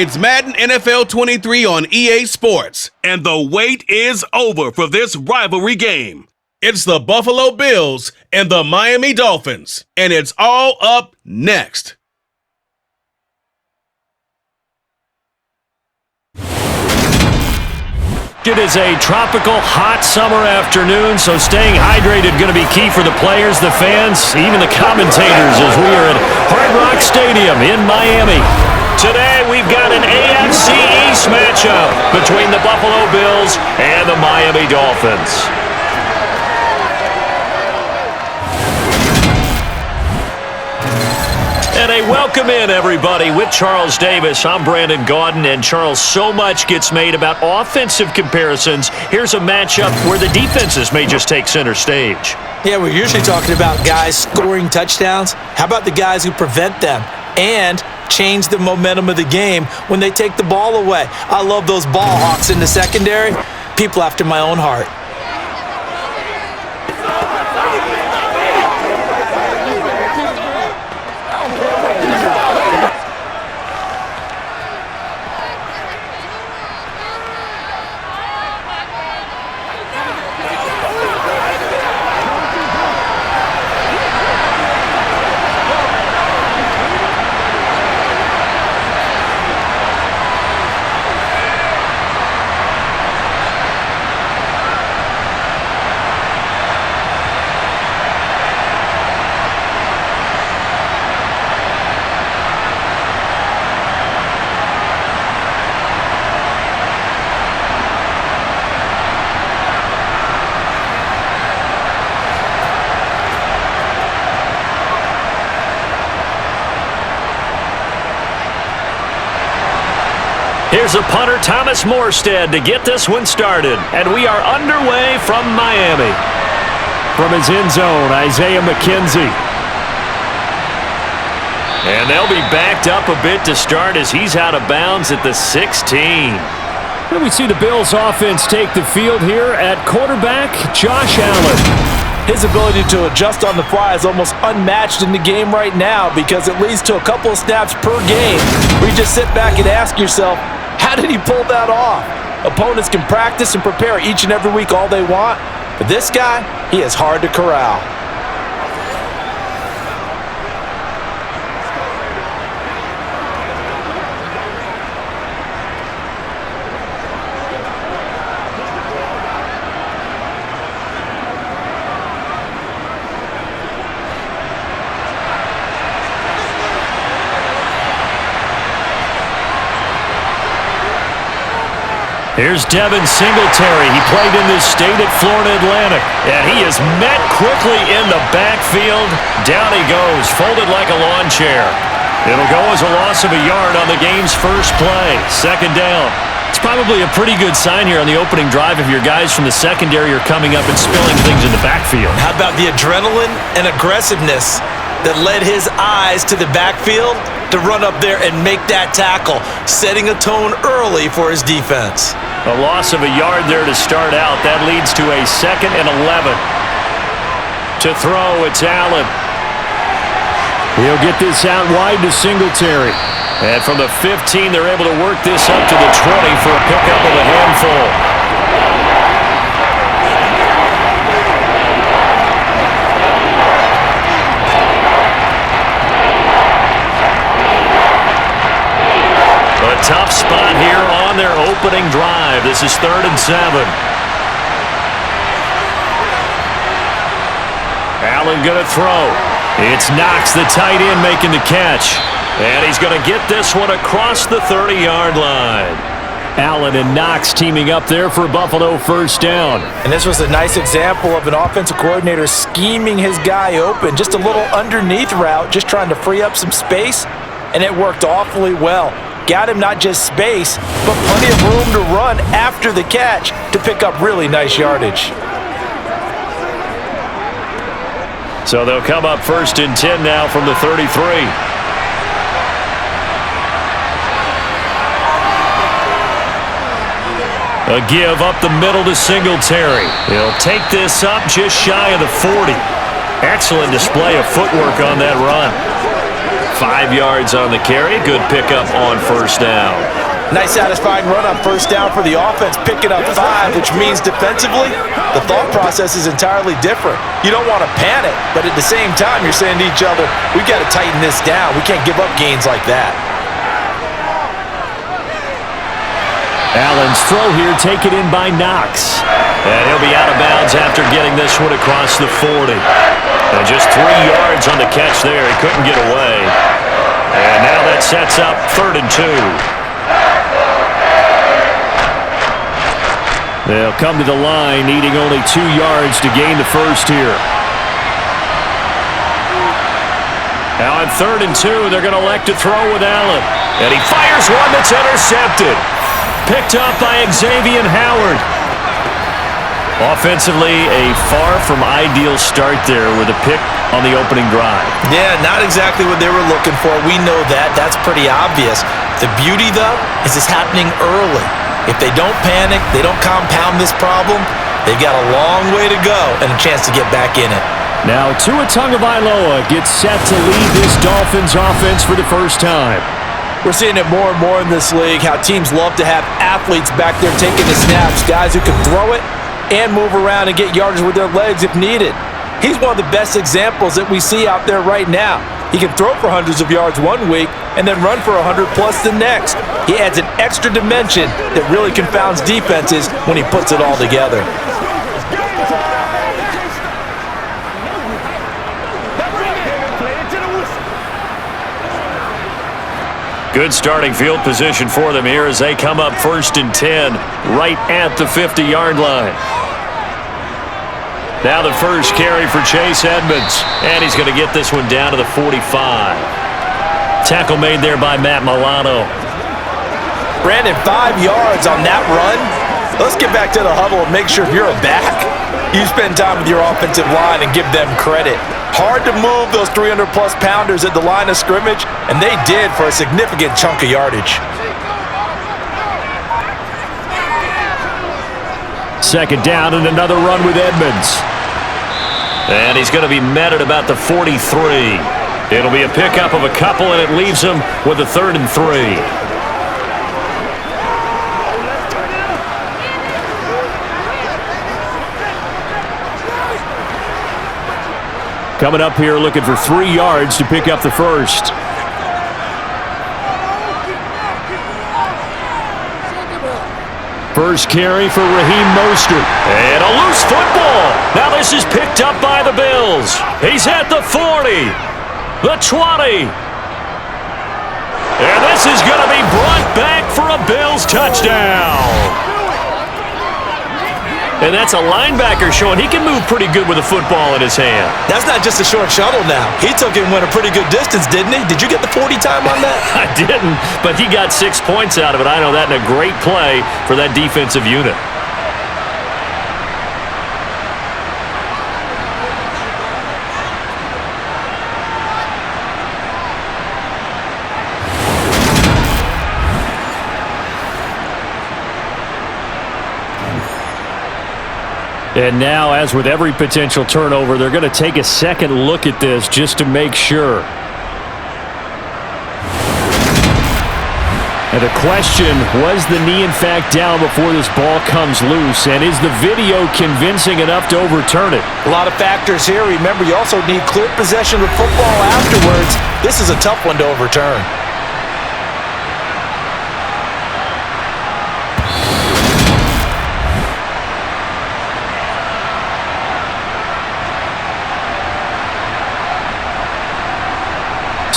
It's Madden NFL 23 on EA Sports, and the wait is over for this rivalry game. It's the Buffalo Bills and the Miami Dolphins, and it's all up next. It is a tropical, hot summer afternoon, so staying hydrated going to be key for the players, the fans, even the commentators as we are at Hard Rock Stadium in Miami. Today, we've got an AFC East matchup between the Buffalo Bills and the Miami Dolphins. And a welcome in, everybody, with Charles Davis. I'm Brandon Gaudin, and Charles, so much gets made about offensive comparisons. Here's a matchup where the defenses may just take center stage. Yeah, we're usually talking about guys scoring touchdowns. How about the guys who prevent them and change the momentum of the game when they take the ball away? I love those ball hawks in the secondary. People after my own heart. Here's a punter, Thomas Morstead, to get this one started. And we are underway from Miami. From his end zone, Isaiah McKenzie. And they'll be backed up a bit to start as he's out of bounds at the 16. And we see the Bills offense take the field here at quarterback, Josh Allen. His ability to adjust on the fly is almost unmatched in the game right now because it leads to a couple of snaps per game where you just sit back and ask yourself, how did he pull that off? Opponents can practice and prepare each and every week all they want, but this guy, he is hard to corral. Here's Devin Singletary. He played in this state at Florida Atlantic. And he is met quickly in the backfield. Down he goes, folded like a lawn chair. It'll go as a loss of a yard on the game's first play. Second down. It's probably a pretty good sign here on the opening drive if your guys from the secondary are coming up and spilling things in the backfield. How about the adrenaline and aggressiveness that led his eyes to the backfield to run up there and make that tackle, setting a tone early for his defense. A loss of a yard there to start out. That leads to a 2nd and 11. To throw, it's Allen. He'll get this out wide to Singletary. And from the 15, they're able to work this up to the 20 for a pickup of a handful. A tough spot here on their opening drive. This is 3rd and 7. Allen going to throw. It's Knox, the tight end, making the catch. And he's going to get this one across the 30-yard line. Allen and Knox teaming up there for Buffalo first down. And this was a nice example of an offensive coordinator scheming his guy open. Just a little underneath route, just trying to free up some space. And it worked awfully well. Got him not just space, but plenty of room to run after the catch to pick up really nice yardage. So they'll come up 1st and 10 now from the 33. A give up the middle to Singletary. He'll take this up just shy of the 40. Excellent display of footwork on that run. 5 yards on the carry. Good pickup on first down. Nice satisfying run on first down for the offense, picking up 5, which means defensively, the thought process is entirely different. You don't want to panic, but at the same time, you're saying to each other, we got to tighten this down. We can't give up gains like that. Allen's throw here taken in by Knox. And he'll be out of bounds after getting this one across the 40. And just 3 yards on the catch there. He couldn't get away. And now that sets up 3rd and 2. They'll come to the line, needing only 2 yards to gain the first here. Now on 3rd and 2, they're going to elect to throw with Allen. And he fires one that's intercepted. Picked up by Xavier Howard. Offensively, a far from ideal start there with a pick on the opening drive. Yeah, not exactly what they were looking for. We know that. That's pretty obvious. The beauty, though, is it's happening early. If they don't panic, they don't compound this problem, they've got a long way to go and a chance to get back in it. Now Tua Tagovailoa gets set to lead this Dolphins offense for the first time. We're seeing it more and more in this league, how teams love to have athletes back there taking the snaps, guys who can throw it and move around and get yardage with their legs if needed. He's one of the best examples that we see out there right now. He can throw for hundreds of yards one week and then run for 100+ the next. He adds an extra dimension that really confounds defenses when he puts it all together. Good starting field position for them here as they come up 1st and 10 right at the 50-yard line. Now the first carry for Chase Edmonds, and he's going to get this one down to the 45. Tackle made there by Matt Milano. Brandon, 5 yards on that run. Let's get back to the huddle and make sure if you're a back, you spend time with your offensive line and give them credit. Hard to move those 300+ pounders at the line of scrimmage, and they did for a significant chunk of yardage. 2nd down and another run with Edmonds. And he's going to be met at about the 43. It'll be a pickup of a couple, and it leaves him with a 3rd and 3. Coming up here looking for 3 yards to pick up the first. First carry for Raheem Mostert. And a loose football. Now this is picked up by the Bills. He's at the 40. The 20. And this is going to be brought back for a Bills touchdown. And that's a linebacker showing he can move pretty good with a football in his hand. That's not just a short shuttle now. He took it and went a pretty good distance, didn't he? Did you get the 40 time on that? I didn't, but he got 6 points out of it. I know that in a great play for that defensive unit. And now, as with every potential turnover, they're going to take a second look at this just to make sure. And the question, was the knee in fact down before this ball comes loose? And is the video convincing enough to overturn it? A lot of factors here. Remember, you also need clear possession of the football afterwards. This is a tough one to overturn.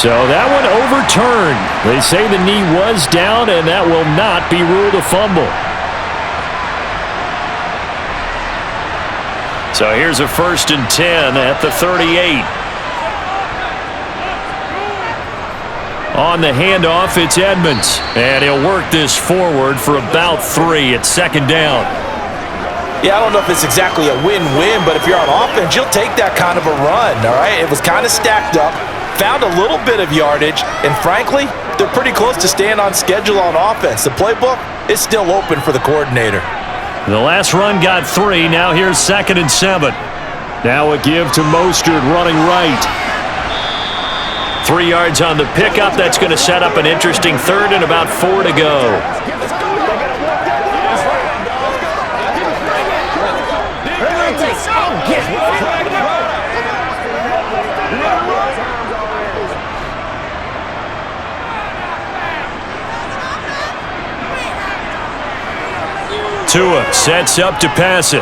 So that one overturned. They say the knee was down, and that will not be ruled a fumble. So here's a 1st and 10 at the 38. On the handoff, it's Edmonds. And he'll work this forward for about 3 at 2nd down. Yeah, I don't know if it's exactly a win-win, but if you're on offense, you'll take that kind of a run, all right? It was kind of stacked up. Found a little bit of yardage, and frankly, they're pretty close to staying on schedule on offense. The playbook is still open for the coordinator. The last run got 3. Now here's 2nd and 7. Now a give to Mostert running right. 3 yards on the pickup. That's going to set up an interesting third and about 4 to go. Tua sets up to pass it.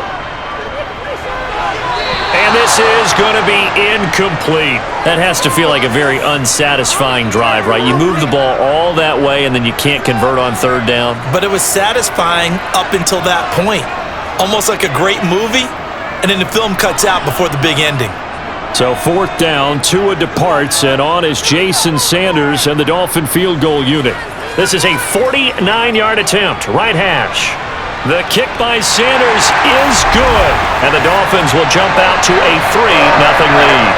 And this is going to be incomplete. That has to feel like a very unsatisfying drive, right? You move the ball all that way, and then you can't convert on third down. But it was satisfying up until that point. Almost like a great movie, and then the film cuts out before the big ending. So 4th down, Tua departs, and on is Jason Sanders and the Dolphin field goal unit. This is a 49-yard attempt, right hash. The kick by Sanders is good, and the Dolphins will jump out to a 3-0 lead.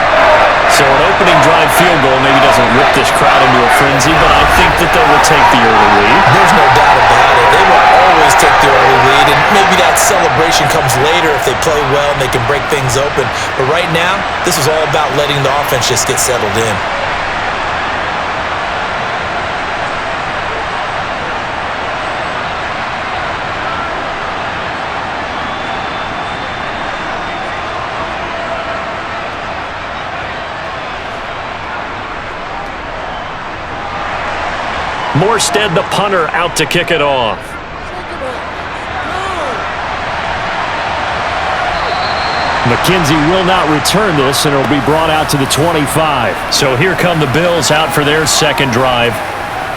So an opening drive field goal maybe doesn't whip this crowd into a frenzy, but I think that they will take the early lead. There's no doubt about it. They will always take the early lead, and maybe that celebration comes later if they play well and they can break things open. But right now, this is all about letting the offense just get settled in. Morstead, the punter, out to kick it off. McKenzie will not return this, and it'll be brought out to the 25. So here come the Bills out for their second drive.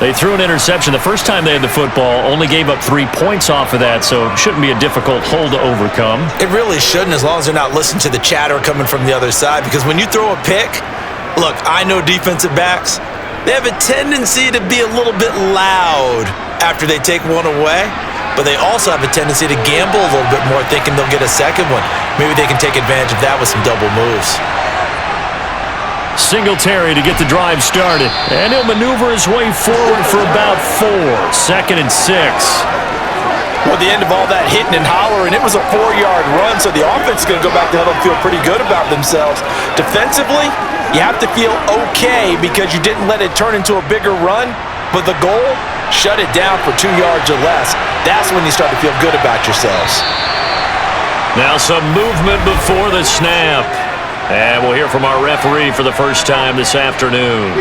They threw an interception the first time they had the football, only gave up 3 points off of that, so it shouldn't be a difficult hole to overcome. It really shouldn't, as long as they're not listening to the chatter coming from the other side, because when you throw a pick, look, I know defensive backs, they have a tendency to be a little bit loud after they take one away, but they also have a tendency to gamble a little bit more, thinking they'll get a second one. Maybe they can take advantage of that with some double moves. Singletary to get the drive started, and he'll maneuver his way forward for about 4. 2nd and 6. Well, the end of all that hitting and hollering, it was a 4-yard run, so the offense is going to go back to huddle and feel pretty good about themselves. Defensively, you have to feel okay because you didn't let it turn into a bigger run, but the goal, shut it down for 2 yards or less. That's when you start to feel good about yourselves. Now some movement before the snap. And we'll hear from our referee for the first time this afternoon.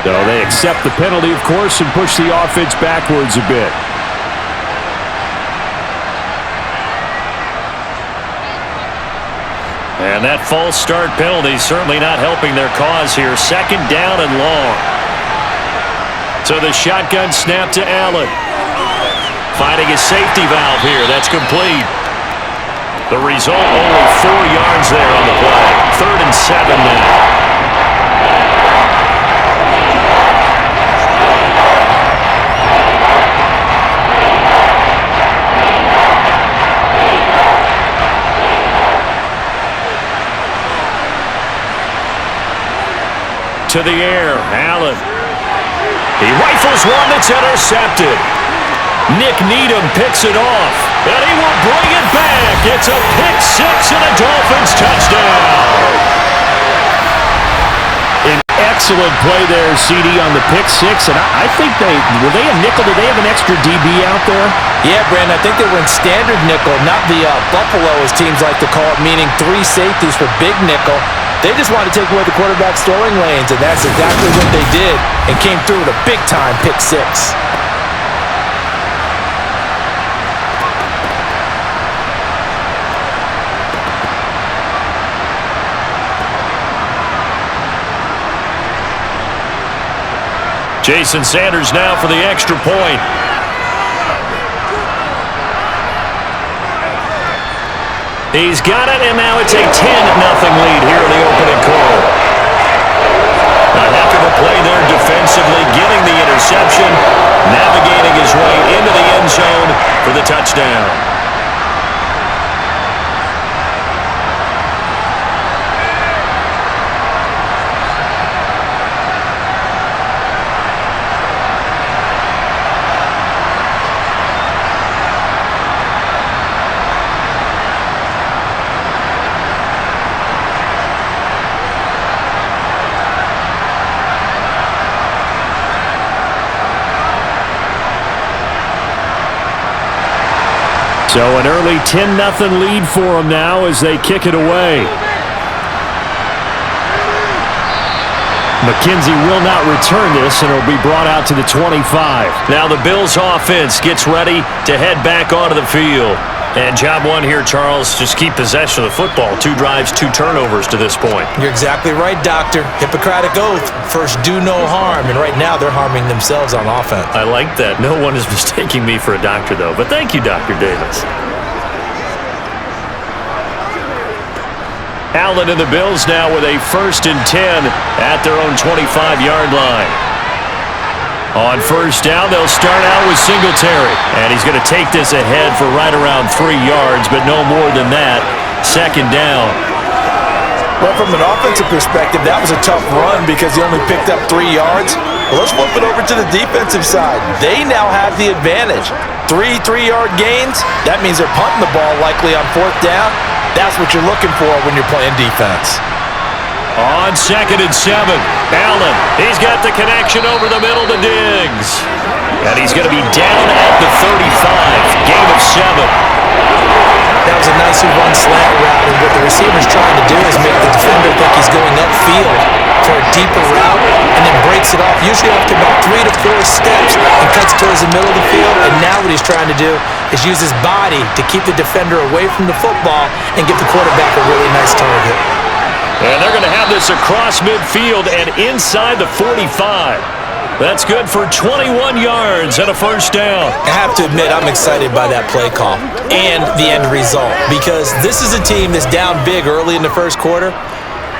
So they accept the penalty, of course, and push the offense backwards a bit. And that false start penalty certainly not helping their cause here. 2nd down and long. So the shotgun snap to Allen. Finding a safety valve here. That's complete. The result, only 4 yards there on the play. 3rd and 7 now. To the air, Allen. He rifles one that's intercepted. Nick Needham picks it off, and he will bring it back. It's a pick 6 and a Dolphins touchdown. An excellent play there, CD, on the pick 6, and I think were they a nickel? Did they have an extra DB out there? Yeah, Brandon, I think they were in standard nickel, not the Buffalo, as teams like to call it, meaning 3 safeties for big nickel. They just wanted to take away the quarterback's throwing lanes, and that's exactly what they did, and came through with a big-time pick 6. Jason Sanders now for the extra point. He's got it, and now it's a 10-0 lead here in the opening quarter. Not happy to play there defensively, getting the interception, navigating his way into the end zone for the touchdown. So an early 10-0 lead for them now as they kick it away. McKenzie will not return this, and it'll be brought out to the 25. Now the Bills offense gets ready to head back onto the field. And job one here, Charles, just keep possession of the football. 2 drives, 2 turnovers to this point. You're exactly right, Doctor. Hippocratic oath, first do no harm. And right now they're harming themselves on offense. I like that. No one is mistaking me for a doctor, though. But thank you, Dr. Davis. Allen and the Bills now with a 1st and 10 at their own 25-yard line. On 1st down, they'll start out with Singletary. And he's going to take this ahead for right around 3 yards, but no more than that. 2nd down. Well, from an offensive perspective, that was a tough run because he only picked up 3 yards. Well, let's flip it over to the defensive side. They now have the advantage. 3 3-yard gains. That means they're punting the ball likely on 4th down. That's what you're looking for when you're playing defense. On 2nd and 7, Allen, he's got the connection over the middle to Diggs. And he's going to be down at the 35, gain of 7. That was a nicely run slant route, and what the receiver's trying to do is make the defender think he's going upfield for a deeper route, and then breaks it off, usually after about 3 to 4 steps, and cuts towards the middle of the field. And now what he's trying to do is use his body to keep the defender away from the football and get the quarterback a really nice target. And they're going to have this across midfield and inside the 45. That's good for 21 yards and a 1st down. I have to admit, I'm excited by that play call and the end result, because this is a team that's down big early in the 1st quarter,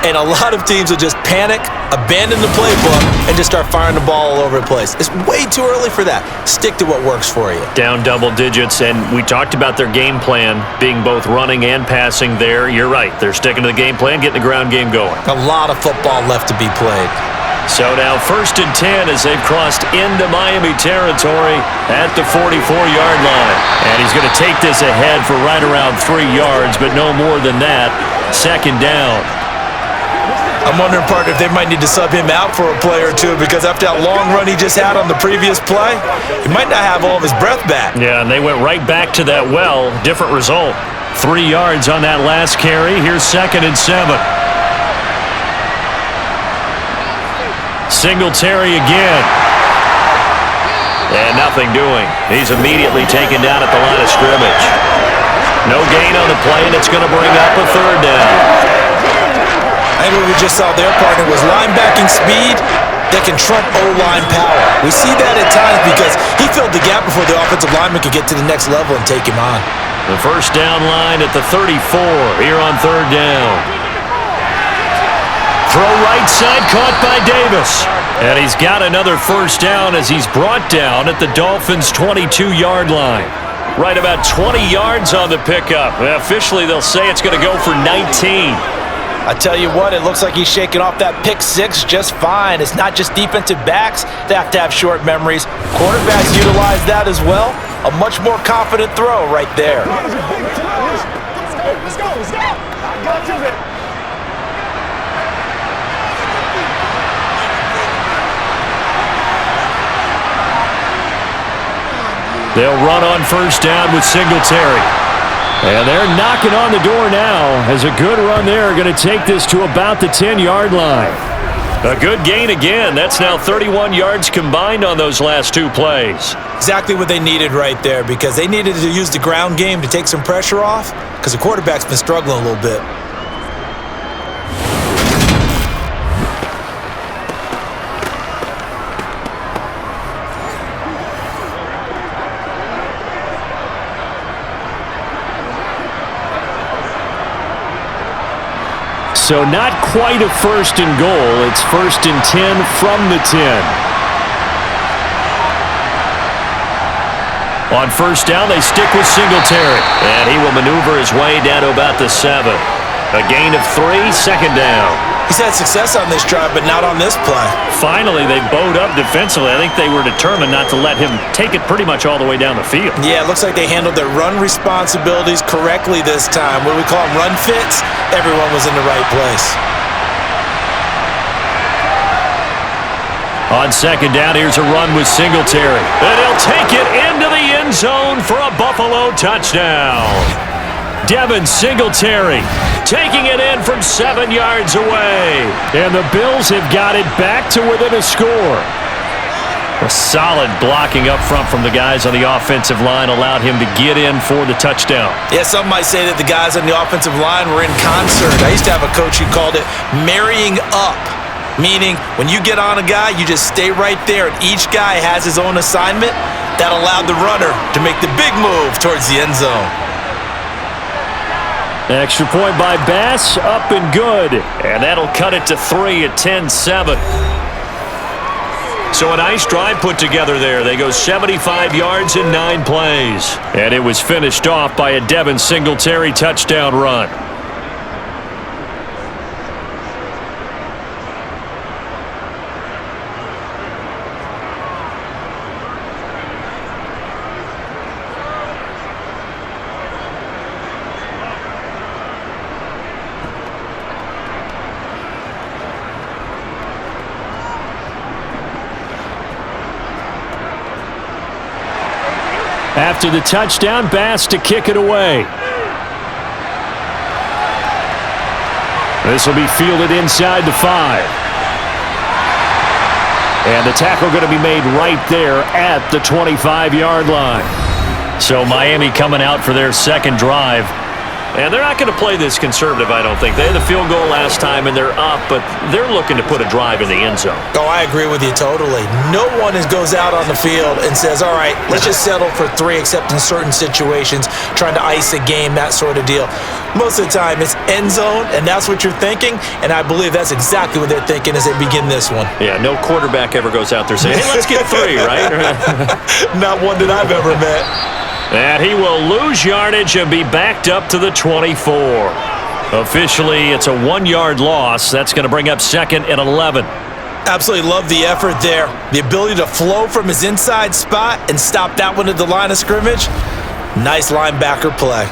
and a lot of teams will just panic, abandon the playbook, and just start firing the ball all over the place. It's way too early for that. Stick to what works for you. Down double digits, and we talked about their game plan being both running and passing there. You're right. They're sticking to the game plan, getting the ground game going. A lot of football left to be played. So now 1st and 10 as they've crossed into Miami territory at the 44-yard line. And he's going to take this ahead for right around 3 yards, but no more than that. 2nd down. I'm wondering, partner, if they might need to sub him out for a play or two, because after that long run he just had on the previous play, he might not have all of his breath back. Yeah, and they went right back to that well. Different result. 3 yards on that last carry. Here's 2nd and 7. Singletary again. And nothing doing. He's immediately taken down at the line of scrimmage. No gain on the play, and it's going to bring up a 3rd down. I think what we just saw there, partner, was linebacking speed that can trump O-line power. We see that at times because he filled the gap before the offensive lineman could get to the next level and take him on. The 1st down line at the 34 here on 3rd down. Throw right side, caught by Davis. And he's got another 1st down as he's brought down at the Dolphins' 22-yard line. Right about 20 yards on the pickup. Officially, they'll say it's going to go for 19. I tell you what, it looks like he's shaking off that pick 6 just fine. It's not just defensive backs that have to have short memories. Quarterbacks utilize that as well. A much more confident throw right there. Let's go. I got you, man. They'll run on 1st down with Singletary. And they're knocking on the door now as a good run there going to take this to about the 10-yard line. A good gain again. That's now 31 yards combined on those last 2 plays. Exactly what they needed right there, because they needed to use the ground game to take some pressure off, because the quarterback's been struggling a little bit. So not quite a 1st and goal. It's 1st and 10 from the 10. On 1st down, they stick with Singletary. And he will maneuver his way down to about the 7. A gain of 3, 2nd down. He's had success on this drive, but not on this play. Finally, they bowed up defensively. I think they were determined not to let him take it pretty much all the way down the field. Yeah, it looks like they handled their run responsibilities correctly this time. What we call them run fits, everyone was in the right place. On second down, here's a run with Singletary. And he'll take it into the end zone for a Buffalo touchdown. Devin Singletary taking it in from 7 yards away. And the Bills have got it back to within a score. A solid blocking up front from the guys on the offensive line allowed him to get in for the touchdown. Yeah, some might say that the guys on the offensive line were in concert. I used to have a coach who called it marrying up. Meaning, when you get on a guy, you just stay right there, and each guy has his own assignment. That allowed the runner to make the big move towards the end zone. Extra point by Bass, up and good. And that'll cut it to 3 at 10-7. So a nice drive put together there. They go 75 yards in 9 plays. And it was finished off by a Devin Singletary touchdown run. After the touchdown, Bass to kick it away. This will be fielded inside the 5. And the tackle going to be made right there at the 25-yard line. So Miami coming out for their second drive. And they're not going to play this conservative, I don't think. They had the field goal last time, and they're up, but they're looking to put a drive in the end zone. Oh, I agree with you totally. No one goes out on the field and says, all right, let's just settle for 3, except in certain situations, trying to ice a game, that sort of deal. Most of the time, it's end zone, and that's what you're thinking, and I believe that's exactly what they're thinking as they begin this one. Yeah, no quarterback ever goes out there saying, hey, let's get 3, right? Not one that I've ever met. And he will lose yardage and be backed up to the 24. Officially, it's a 1-yard loss. That's going to bring up 2nd and 11. Absolutely love the effort there. The ability to flow from his inside spot and stop that one at the line of scrimmage. Nice linebacker play.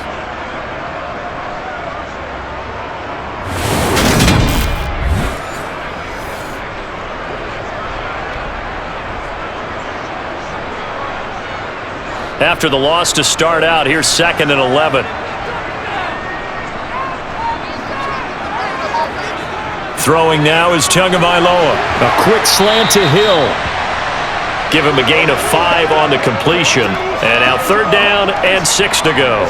After the loss to start out, here's 2nd and 11. Throwing now is Tagovailoa. A quick slant to Hill. Give him a gain of 5 on the completion. And now 3rd down and 6 to go.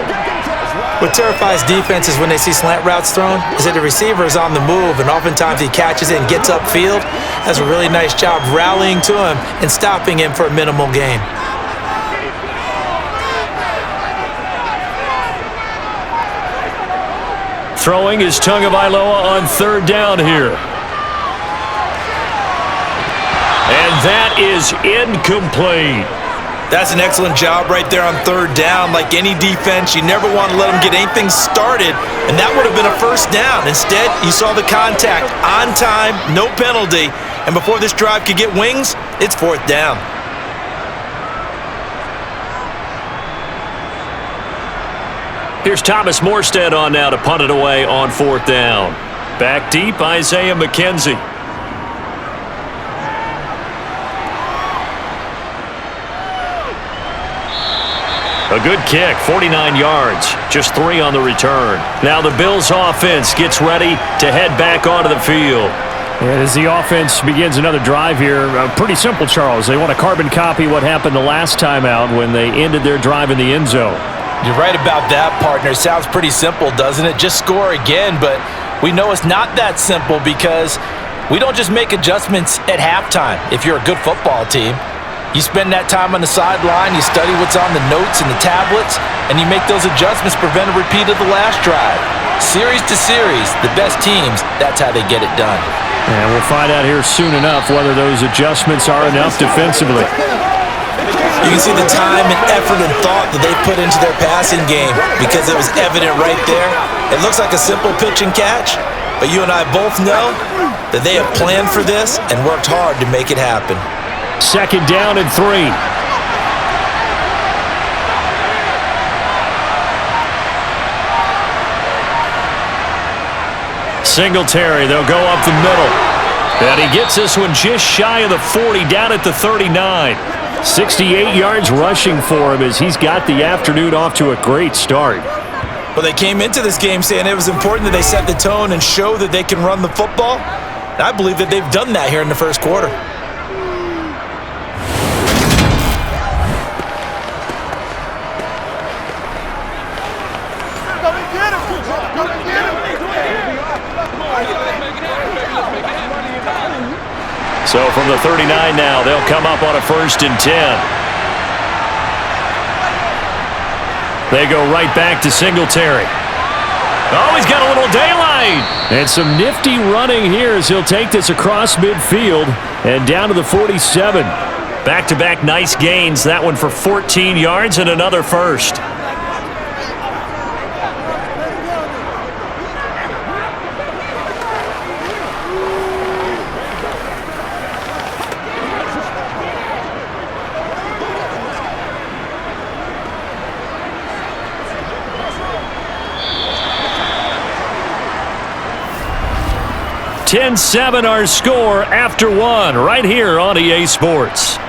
What terrifies defenses when they see slant routes thrown is that the receiver is on the move, and oftentimes he catches it and gets upfield. Does a really nice job rallying to him and stopping him for a minimal gain. Throwing is Tagovailoa on 3rd down here. And that is incomplete. That's an excellent job right there on 3rd down. Like any defense, you never want to let them get anything started, and that would have been a 1st down. Instead, you saw the contact on time, no penalty, and before this drive could get wings, it's 4th down. Here's Thomas Morstead on now to punt it away on 4th down. Back deep, Isaiah McKenzie. A good kick, 49 yards, just 3 on the return. Now the Bills offense gets ready to head back onto the field. And as the offense begins another drive here, pretty simple, Charles. They want to carbon copy what happened the last time out when they ended their drive in the end zone. You're right about that, partner. Sounds pretty simple, doesn't it? Just score again, but we know it's not that simple because we don't just make adjustments at halftime. If you're a good football team, you spend that time on the sideline, you study what's on the notes and the tablets, and you make those adjustments, prevent a repeat of the last drive. Series to series, the best teams, that's how they get it done. And we'll find out here soon enough whether those adjustments are enough defensively. You can see the time and effort and thought that they put into their passing game because it was evident right there. It looks like a simple pitch and catch, but you and I both know that they have planned for this and worked hard to make it happen. 2nd down and 3. Singletary, they'll go up the middle. And he gets this one just shy of the 40, down at the 39. 68 yards rushing for him as he's got the afternoon off to a great start. Well, they came into this game saying it was important that they set the tone and show that they can run the football. And I believe that they've done that here in the first quarter. So from the 39 now, they'll come up on a 1st and 10. They go right back to Singletary. Oh, he's got a little daylight. And some nifty running here as he'll take this across midfield and down to the 47. Back-to-back nice gains. That one for 14 yards and another first. $10-7 our score after one right here on EA Sports.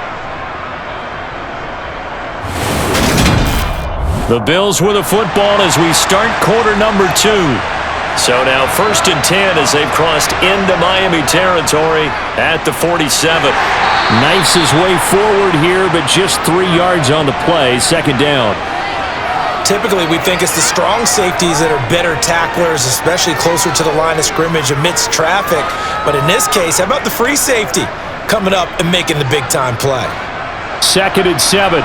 The Bills with a football as we start quarter number 2. So now 1st and 10 as they've crossed into Miami territory at the 47. Knifes his way forward here, but just 3 yards on the play. 2nd down. Typically, we think it's the strong safeties that are better tacklers, especially closer to the line of scrimmage amidst traffic. But in this case, how about the free safety coming up and making the big-time play? 2nd and 7.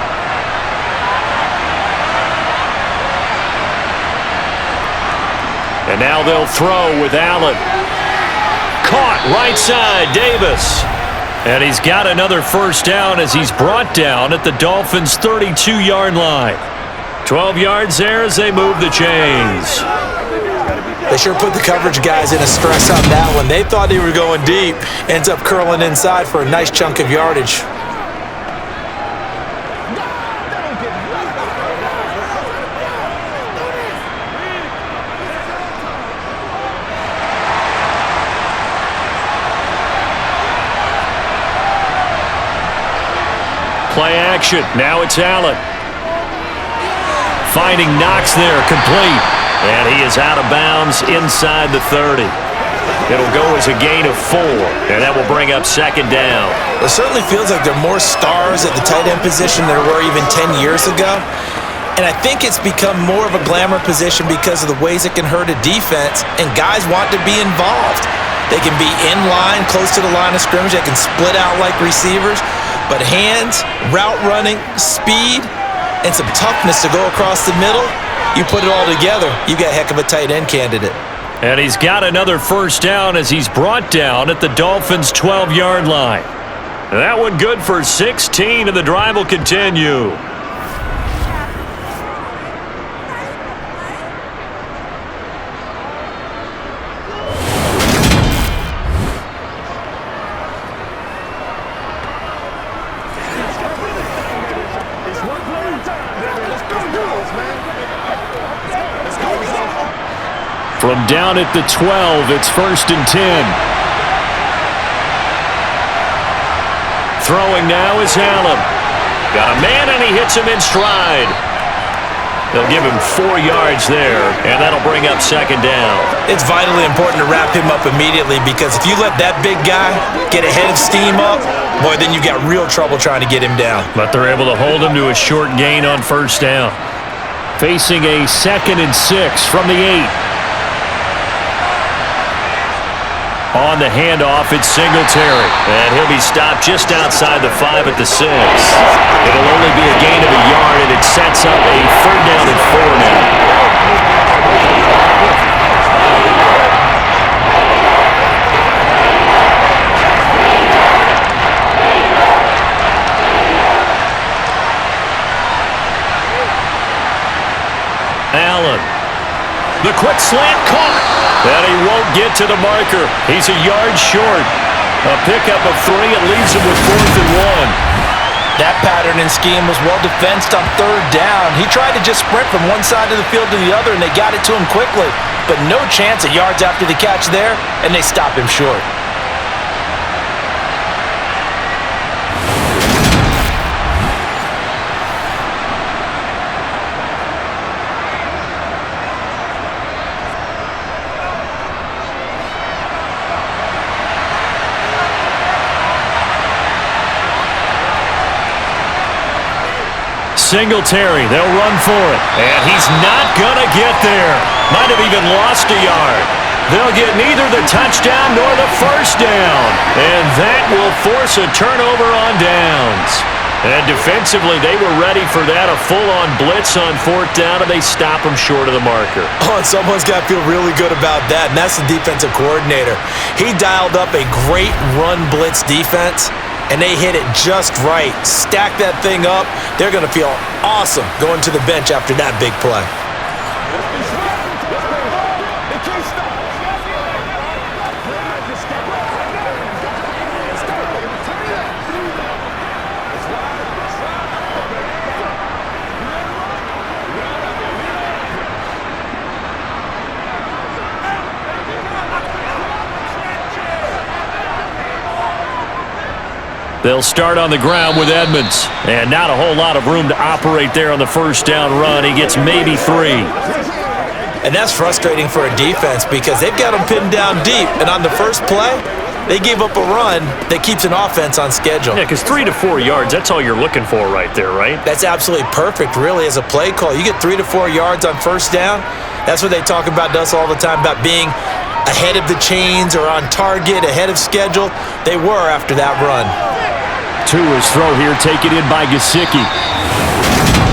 And now they'll throw with Allen. Caught right side, Davis. And he's got another 1st down as he's brought down at the Dolphins' 32-yard line. 12 yards there as they move the chains. They sure put the coverage guys in a stress on that one. They thought they were going deep. Ends up curling inside for a nice chunk of yardage. Play action. Now it's Allen. Finding Knox there, complete. And he is out of bounds inside the 30. It'll go as a gain of 4, and that will bring up 2nd down. It certainly feels like there are more stars at the tight end position than there were even 10 years ago. And I think it's become more of a glamour position because of the ways it can hurt a defense, and guys want to be involved. They can be in line, close to the line of scrimmage. They can split out like receivers. But hands, route running, speed, and some toughness to go across the middle, you put it all together, you got a heck of a tight end candidate. And he's got another 1st down as he's brought down at the Dolphins' 12-yard line. That one good for 16, and the drive will continue. From down at the 12, it's 1st and 10. Throwing now is Allen. Got a man, and he hits him in stride. They'll give him 4 yards there, and that'll bring up 2nd down. It's vitally important to wrap him up immediately because if you let that big guy get a head of steam up, boy, then you got real trouble trying to get him down. But they're able to hold him to a short gain on 1st down. Facing a 2nd and 6 from the 8. On the handoff, it's Singletary. And he'll be stopped just outside the 5 at the 6. It'll only be a gain of a yard, and it sets up a 3rd down and 4 now. Allen. The quick slant caught. And he won't get to the marker. He's a yard short. A pickup of 3. It leaves him with 4th and 1. That pattern and scheme was well defensed on 3rd down. He tried to just sprint from one side of the field to the other, and they got it to him quickly. But no chance of yards after the catch there, and they stop him short. Singletary. They'll run for it. And he's not going to get there. Might have even lost a yard. They'll get neither the touchdown nor the first down. And that will force a turnover on downs. And defensively, they were ready for that, a full-on blitz on fourth down, and they stop them short of the marker. Oh, and someone's got to feel really good about that, and that's the defensive coordinator. He dialed up a great run blitz defense, and they hit it just right. Stack that thing up. They're going to feel awesome going to the bench after that big play. They'll start on the ground with Edmonds. And not a whole lot of room to operate there on the first down run. He gets maybe 3. And that's frustrating for a defense because they've got them pinned down deep. And on the first play, they gave up a run that keeps an offense on schedule. Yeah, because 3 to 4 yards, that's all you're looking for right there, right? That's absolutely perfect, really, as a play call. You get 3 to 4 yards on first down. That's what they talk about to us all the time, about being ahead of the chains or on target, ahead of schedule. They were after that run. Tua's throw here taken in by Gesicki.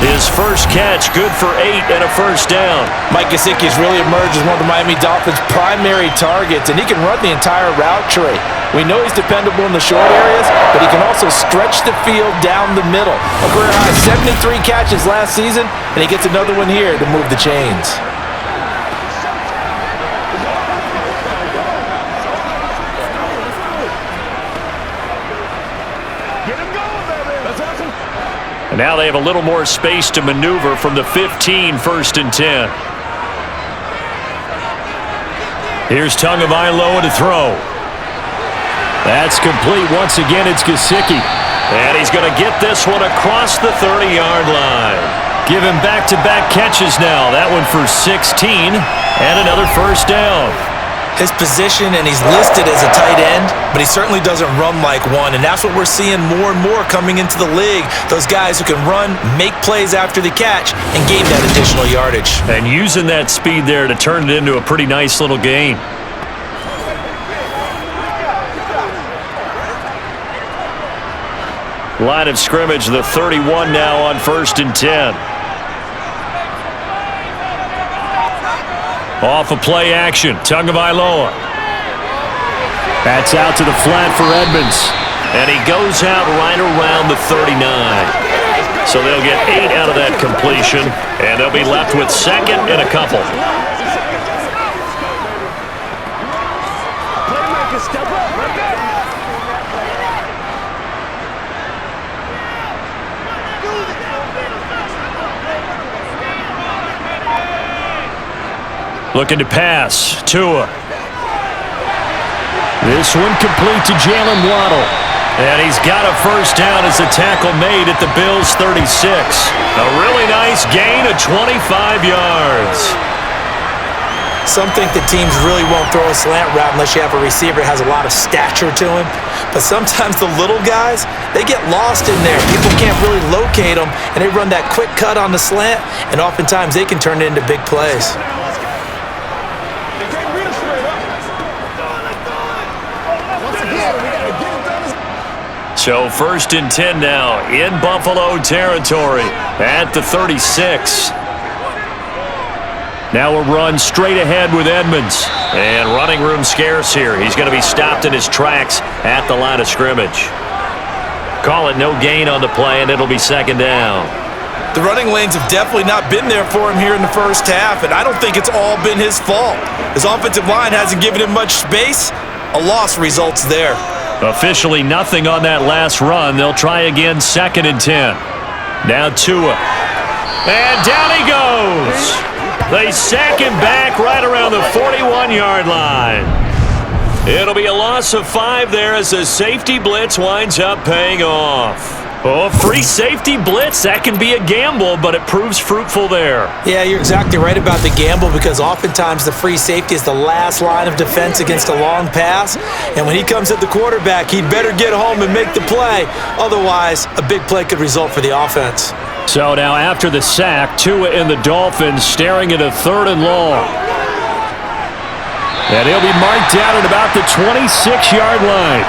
His first catch, good for 8 and a first down. Mike Gesicki's really emerged as one of the Miami Dolphins' primary targets, and he can run the entire route tree. We know he's dependable in the short areas, but he can also stretch the field down the middle. A career high 73 catches last season, and he gets another one here to move the chains. And now they have a little more space to maneuver from the 15, 1st and 10. Here's Tagovailoa to throw. That's complete. Once again, it's Gesicki. And he's going to get this one across the 30-yard line. Give him back-to-back catches now. That one for 16 and another first down. His position, and he's listed as a tight end, but he certainly doesn't run like one, and that's what we're seeing more and more coming into the league. Those guys who can run, make plays after the catch, and gain that additional yardage. And using that speed there to turn it into a pretty nice little gain. Line of scrimmage, the 31 now on 1st and 10. Off of play action, Tagovailoa. That's out to the flat for Edmonds. And he goes out right around the 39. So they'll get 8 out of that completion, and they'll be left with 2nd and a couple. Looking to pass, Tua. This one complete to Jalen Waddle. And he's got a first down as the tackle made at the Bills' 36. A really nice gain of 25 yards. Some think the teams really won't throw a slant route unless you have a receiver that has a lot of stature to him. But sometimes the little guys, they get lost in there. People can't really locate them, and they run that quick cut on the slant, and oftentimes they can turn it into big plays. So 1st and 10 now in Buffalo territory at the 36. Now a run straight ahead with Edmonds. And running room scarce here. He's going to be stopped in his tracks at the line of scrimmage. Call it no gain on the play, and it'll be 2nd down. The running lanes have definitely not been there for him here in the first half, and I don't think it's all been his fault. His offensive line hasn't given him much space. A loss results there. Officially nothing on that last run. They'll try again, 2nd and 10. Now Tua. And down he goes. They sack him back right around the 41-yard line. It'll be a loss of 5 there as the safety blitz winds up paying off. Oh, free safety blitz, that can be a gamble, but it proves fruitful there. Yeah, you're exactly right about the gamble because oftentimes the free safety is the last line of defense against a long pass. And when he comes at the quarterback, he'd better get home and make the play. Otherwise, a big play could result for the offense. So now after the sack, Tua and the Dolphins staring at a 3rd and long. And he'll be marked down at about the 26-yard line.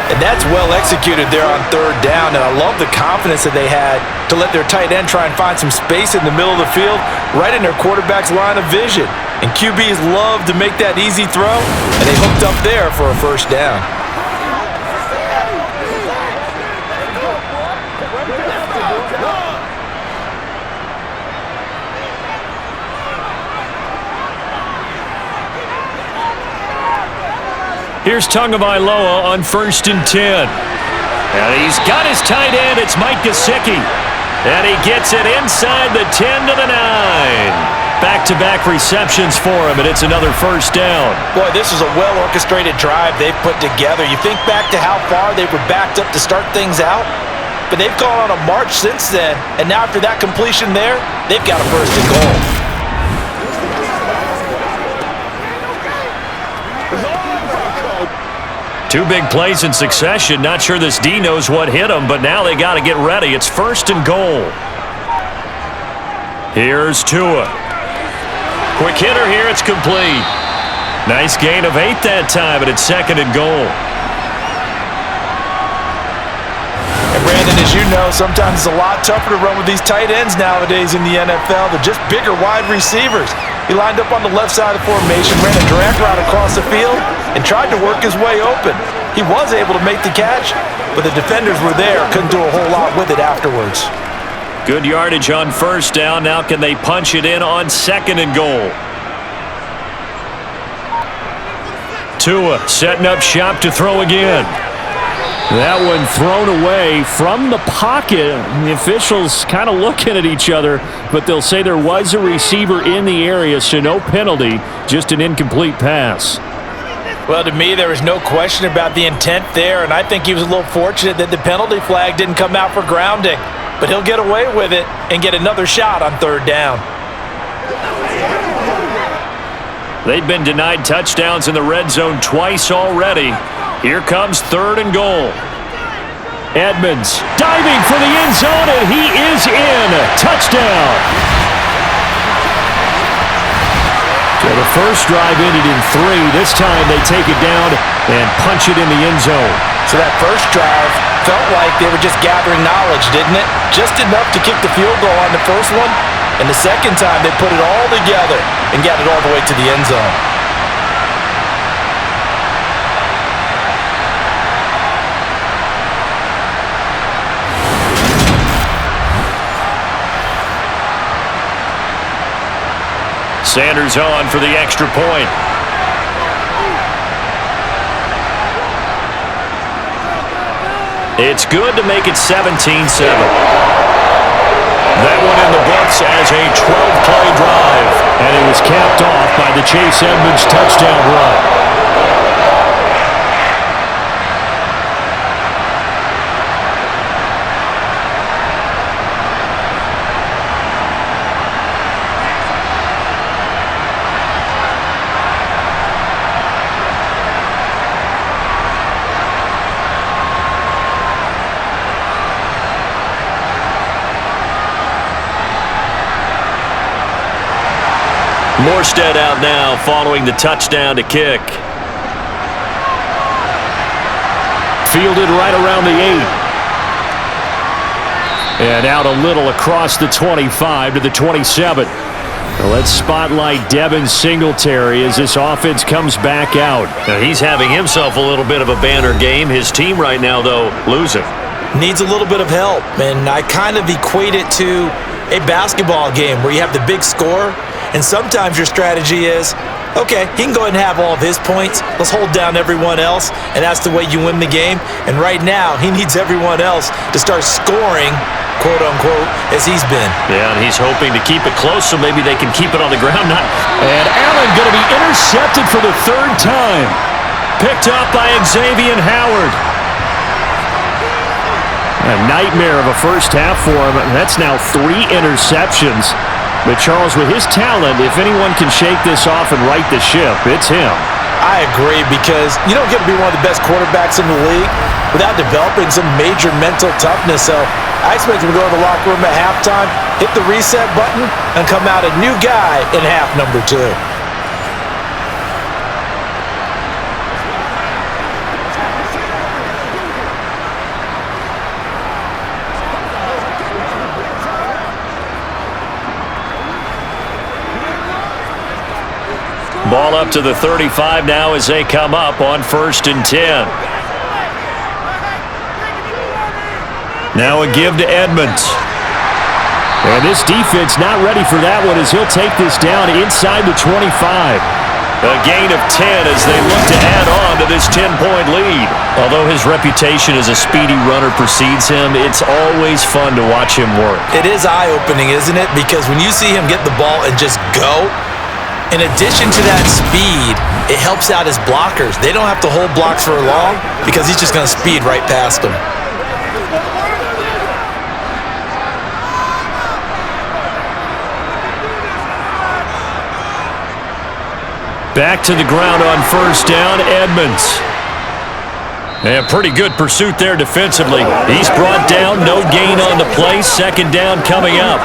And that's well executed there on 3rd down, and I love the confidence that they had to let their tight end try and find some space in the middle of the field, right in their quarterback's line of vision. And QBs love to make that easy throw, and they hooked up there for a 1st down. Here's Tagovailoa on 1st and 10. And he's got his tight end. It's Mike Gesicki. And he gets it inside the 10 to the 9. Back-to-back receptions for him, and it's another 1st down. Boy, this is a well-orchestrated drive they've put together. You think back to how far they were backed up to start things out, but they've gone on a march since then, and now after that completion there, they've got a 1st and goal. Two big plays in succession. Not sure this D knows what hit him, but now they got to get ready. It's 1st and goal. Here's Tua. Quick hitter here. It's complete. Nice gain of 8 that time, and it's 2nd and goal. And Brandon, as you know, sometimes it's a lot tougher to run with these tight ends nowadays in the NFL. They're just bigger wide receivers. He lined up on the left side of formation, ran a drag route across the field, and tried to work his way open. He was able to make the catch, but the defenders were there, couldn't do a whole lot with it afterwards. Good yardage on 1st down. Now can they punch it in on 2nd and goal? Tua setting up shop to throw again. That one thrown away from the pocket. The officials kind of looking at each other, but they'll say there was a receiver in the area, so no penalty, just an incomplete pass. Well, to me, there was no question about the intent there, and I think he was a little fortunate that the penalty flag didn't come out for grounding. But he'll get away with it and get another shot on 3rd down. They've been denied touchdowns in the red zone twice already. Here comes 3rd and goal. Edmonds diving for the end zone, and he is in. Touchdown. So the first drive ended in 3. This time they take it down and punch it in the end zone. So that first drive felt like they were just gathering knowledge, didn't it? Just enough to kick the field goal on the first one, and the second time they put it all together and got it all the way to the end zone. Sanders on for the extra point. It's good to make it 17-7. That one in the books as a 12-play drive. And it was capped off by the Chase Edmonds touchdown run. Morstead out now following the touchdown to kick. Fielded right around the 8. And out a little across the 25 to the 27. Now let's spotlight Devin Singletary as this offense comes back out. Now he's having himself a little bit of a banner game. His team right now, though, losing. Needs a little bit of help, and I kind of equate it to a basketball game where you have the big score. And sometimes your strategy is, okay, he can go ahead and have all of his points. Let's hold down everyone else, and that's the way you win the game. And right now, he needs everyone else to start scoring, quote-unquote, as he's been. Yeah, and he's hoping to keep it close so maybe they can keep it on the ground. And Allen going to be intercepted for the 3rd time. Picked up by Xavier Howard. A nightmare of a first half for him. That's now 3 interceptions. But Charles, with his talent, if anyone can shake this off and right the ship, it's him. I I agree, because you don't get to be one of the best quarterbacks in the league without developing some major mental toughness. So I expect him to go to the locker room at halftime, hit the reset button, and come out a new guy in half number 2. Ball up to the 35 now as they come up on 1st and 10. Now a give to Edmonds. And this defense not ready for that one as he'll take this down inside the 25. A gain of 10 as they look to add on to this 10-point lead. Although his reputation as a speedy runner precedes him, it's always fun to watch him work. It is eye-opening, isn't it? Because when you see him get the ball and just go, in addition to that speed, it helps out his blockers. They don't have to hold blocks for long because he's just going to speed right past them. Back to the ground on 1st down, Edmonds. And pretty good pursuit there defensively. He's brought down, no gain on the play. 2nd down coming up.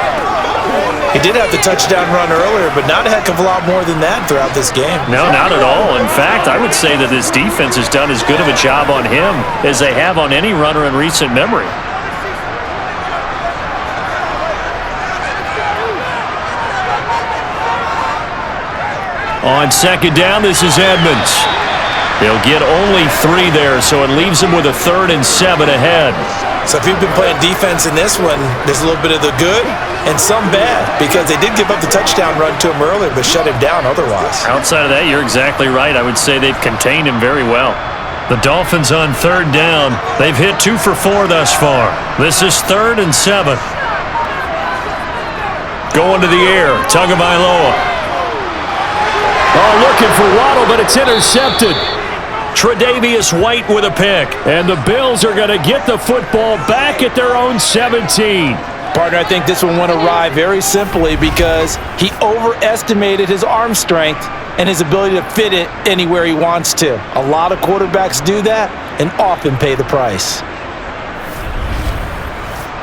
He did have the touchdown run earlier, but not a heck of a lot more than that throughout this game. No, not at all. In fact, I would say that this defense has done as good of a job on him as they have on any runner in recent memory. On 2nd down, this is Edmonds. He'll get only 3 there, so it leaves him with a 3rd and 7 ahead. So if you've been playing defense in this one, there's a little bit of the good and some bad, because they did give up the touchdown run to him earlier, but shut him down otherwise. Outside of that, you're exactly right. I would say they've contained him very well. The Dolphins on 3rd down. They've hit 2 for 4 thus far. This is 3rd and 7. Going to the air, Tagovailoa. Oh, looking for Waddle, but it's intercepted. Tre'Davious White with a pick. And the Bills are going to get the football back at their own 17. Partner, I think this one went awry very simply because he overestimated his arm strength and his ability to fit it anywhere he wants to. A lot of quarterbacks do that and often pay the price.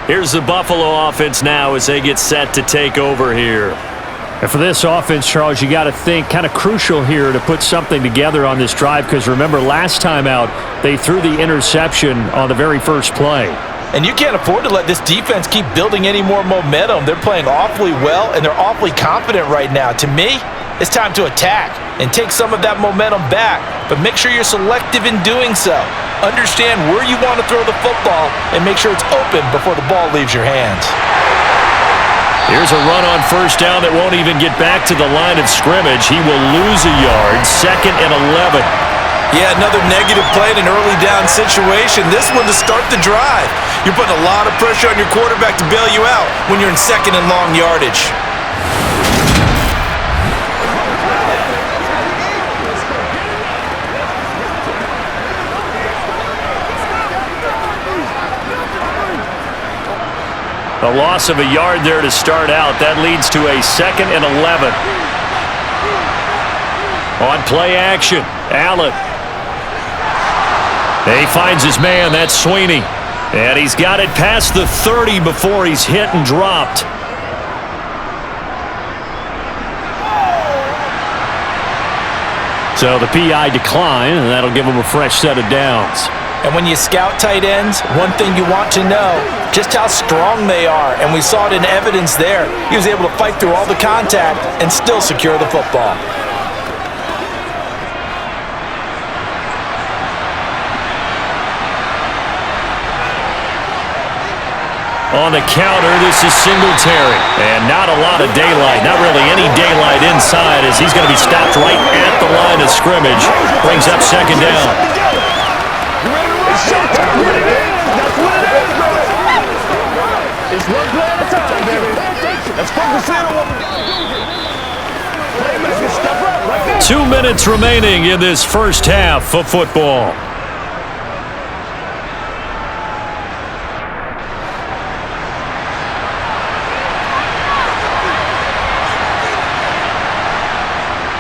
Here's the Buffalo offense now as they get set to take over here. And for this offense, Charles, you got to think kind of crucial here to put something together on this drive, because remember last time out they threw the interception on the very first play. And you can't afford to let this defense keep building any more momentum. They're playing awfully well, and they're awfully confident right now. To me, it's time to attack and take some of that momentum back, but make sure you're selective in doing so. Understand where you want to throw the football and make sure it's open before the ball leaves your hands. Here's a run on 1st down that won't even get back to the line of scrimmage. He will lose a yard. 2nd and 11. Yeah, another negative play in an early down situation. This one to start the drive. You're putting a lot of pressure on your quarterback to bail you out when you're in 2nd and long yardage. A loss of a yard there to start out. That leads to a 2nd and 11. On play action, Allen. He finds his man. That's Sweeney. And he's got it past the 30 before he's hit and dropped. So the PI decline, and that'll give him a fresh set of downs. And when you scout tight ends, one thing you want to know, just how strong they are. And we saw it in evidence there. He was able to fight through all the contact and still secure the football. On the counter, this is Singletary. And not a lot of daylight, not really any daylight inside, as he's going to be stopped right at the line of scrimmage. Brings up 2nd down. That's what it is, brother. It's one play at a time, baby. Let's focus in on what playmakers step up like that. 2 minutes remaining in this first half of football.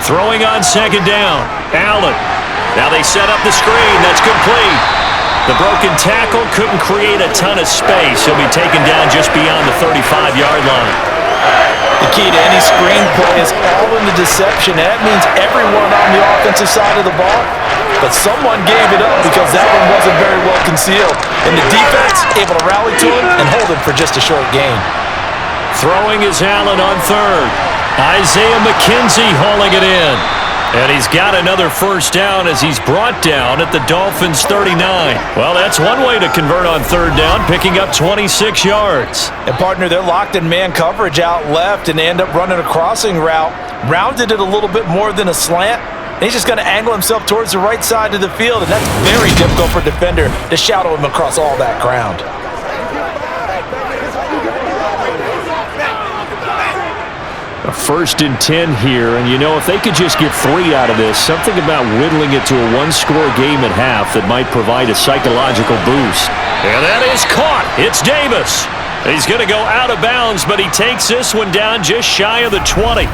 Throwing on 2nd down, Allen. Now they set up the screen. That's complete. The broken tackle couldn't create a ton of space. He'll be taken down just beyond the 35-yard line. The key to any screen play is all in the deception. And that means everyone on the offensive side of the ball. But someone gave it up because that one wasn't very well concealed. And the defense able to rally to him and hold him for just a short gain. Throwing is Allen on third. Isaiah McKenzie hauling it in. And he's got another first down as he's brought down at the Dolphins' 39. Well, that's one way to convert on third down, picking up 26 yards. And, partner, they're locked in man coverage out left, and they end up running a crossing route. Rounded it a little bit more than a slant. And he's just going to angle himself towards the right side of the field, and that's very difficult for a defender to shadow him across all that ground. A 1st and 10 here, and you know, if they could just get 3 out of this, something about whittling it to a one-score game at half that might provide a psychological boost. And that is caught. It's Davis. He's going to go out of bounds, but he takes this one down just shy of the 20.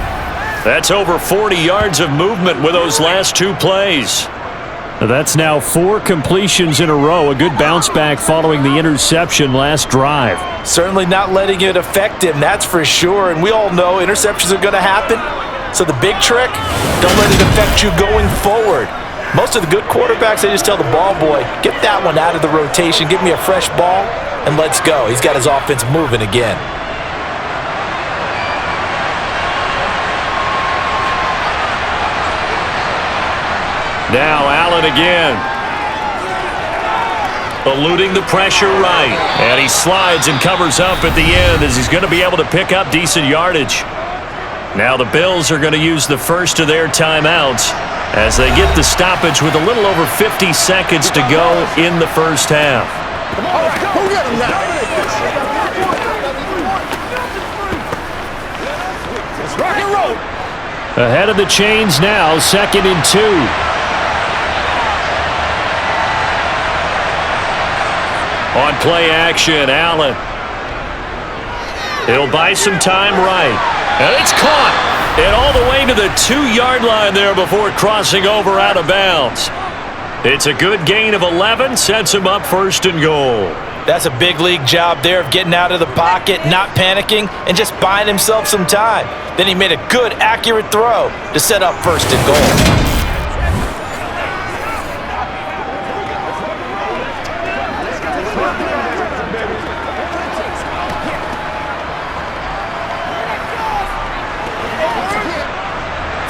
That's over 40 yards of movement with those last 2 plays. That's now 4 completions in a row. A good bounce back following the interception last drive. Certainly not letting it affect him, that's for sure. And we all know interceptions are going to happen. So the big trick, don't let it affect you going forward. Most of the good quarterbacks, they just tell the ball boy, get that one out of the rotation, give me a fresh ball, and let's go. He's got his offense moving again. Now Allen again. Eluding the pressure right. And he slides and covers up at the end as he's going to be able to pick up decent yardage. Now the Bills are going to use the first of their timeouts as they get the stoppage with a little over 50 seconds to go in the first half. Go get him now. Let's rock and roll. Ahead of the chains now, 2nd and 2. On play action, Allen. He'll buy some time right. And it's caught. And all the way to the 2-yard line there before crossing over out of bounds. It's a good gain of 11, sets him up 1st and goal. That's a big league job there of getting out of the pocket, not panicking, and just buying himself some time. Then he made a good, accurate throw to set up 1st and goal.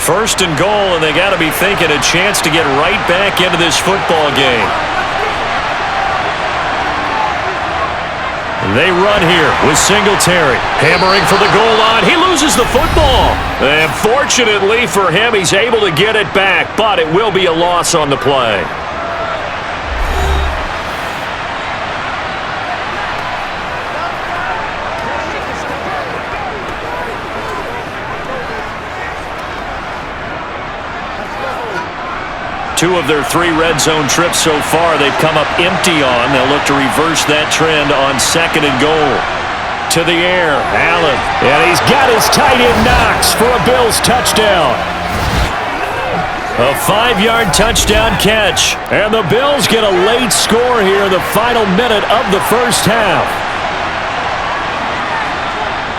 First and goal, and they got to be thinking a chance to get right back into this football game. They run here with Singletary. Hammering for the goal line. He loses the football. And fortunately for him, he's able to get it back, but it will be a loss on the play. Two of their 3 red zone trips so far, they've come up empty on. They'll look to reverse that trend on 2nd and goal. To the air, Allen. And he's got his tight end Knox for a Bills touchdown. A 5-yard touchdown catch. And the Bills get a late score here in the final minute of the first half.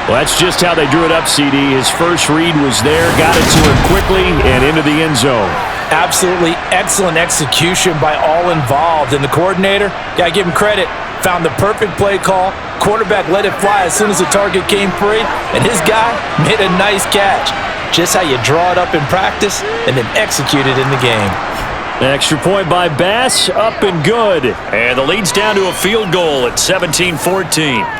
Well, that's just how they drew it up, CD. His first read was there, got it to him quickly, and into the end zone. Absolutely excellent execution by all involved. And the coordinator, got to give him credit, found the perfect play call. Quarterback let it fly as soon as the target came free. And his guy made a nice catch. Just how you draw it up in practice and then execute it in the game. Extra point by Bass, up and good. And the lead's down to a field goal at 17-14.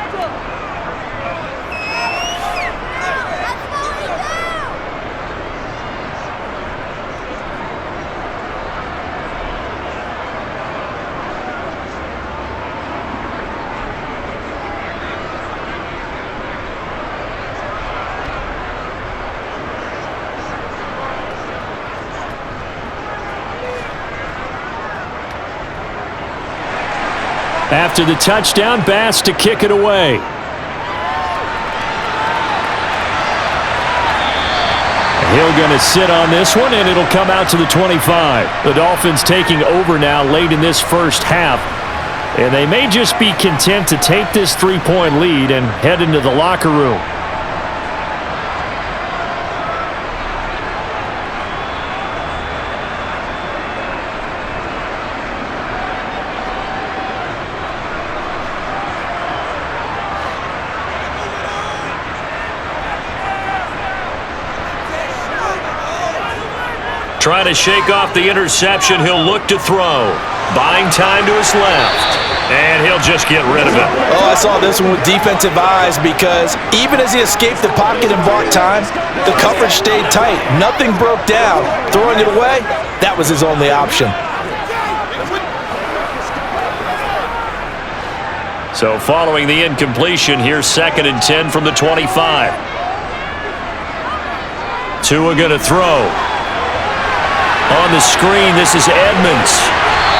After the touchdown, Bass to kick it away. He'll going to sit on this one, and it'll come out to the 25. The Dolphins taking over now late in this first half. And they may just be content to take this 3-point lead and head into the locker room. Trying to shake off the interception. He'll look to throw. Buying time to his left. And he'll just get rid of it. Oh, I saw this one with defensive eyes because even as he escaped the pocket and bought time, the coverage stayed tight. Nothing broke down. Throwing it away, that was his only option. So following the incompletion, here's 2nd and 10 from the 25. Tua going to throw. On the screen, this is Edmonds.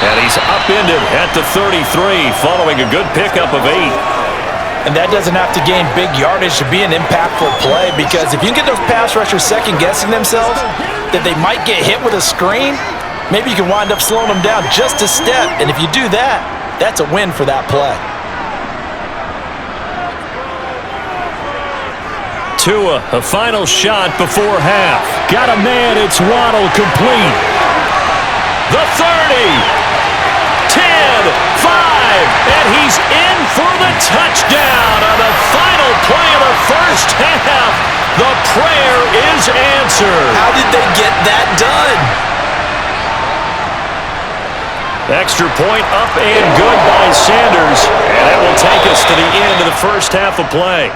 And he's upended at the 33 following a good pickup of 8. And that doesn't have to gain big yardage to be an impactful play because if you can get those pass rushers second-guessing themselves that they might get hit with a screen, maybe you can wind up slowing them down just a step. And if you do that, that's a win for that play. Tua, a final shot before half. Got a man, it's Waddle, complete. The 30. 10, 5, and he's in for the touchdown on the final play of the first half. The prayer is answered. How did they get that done? Extra point up and good by Sanders, and that will take us to the end of the first half of play.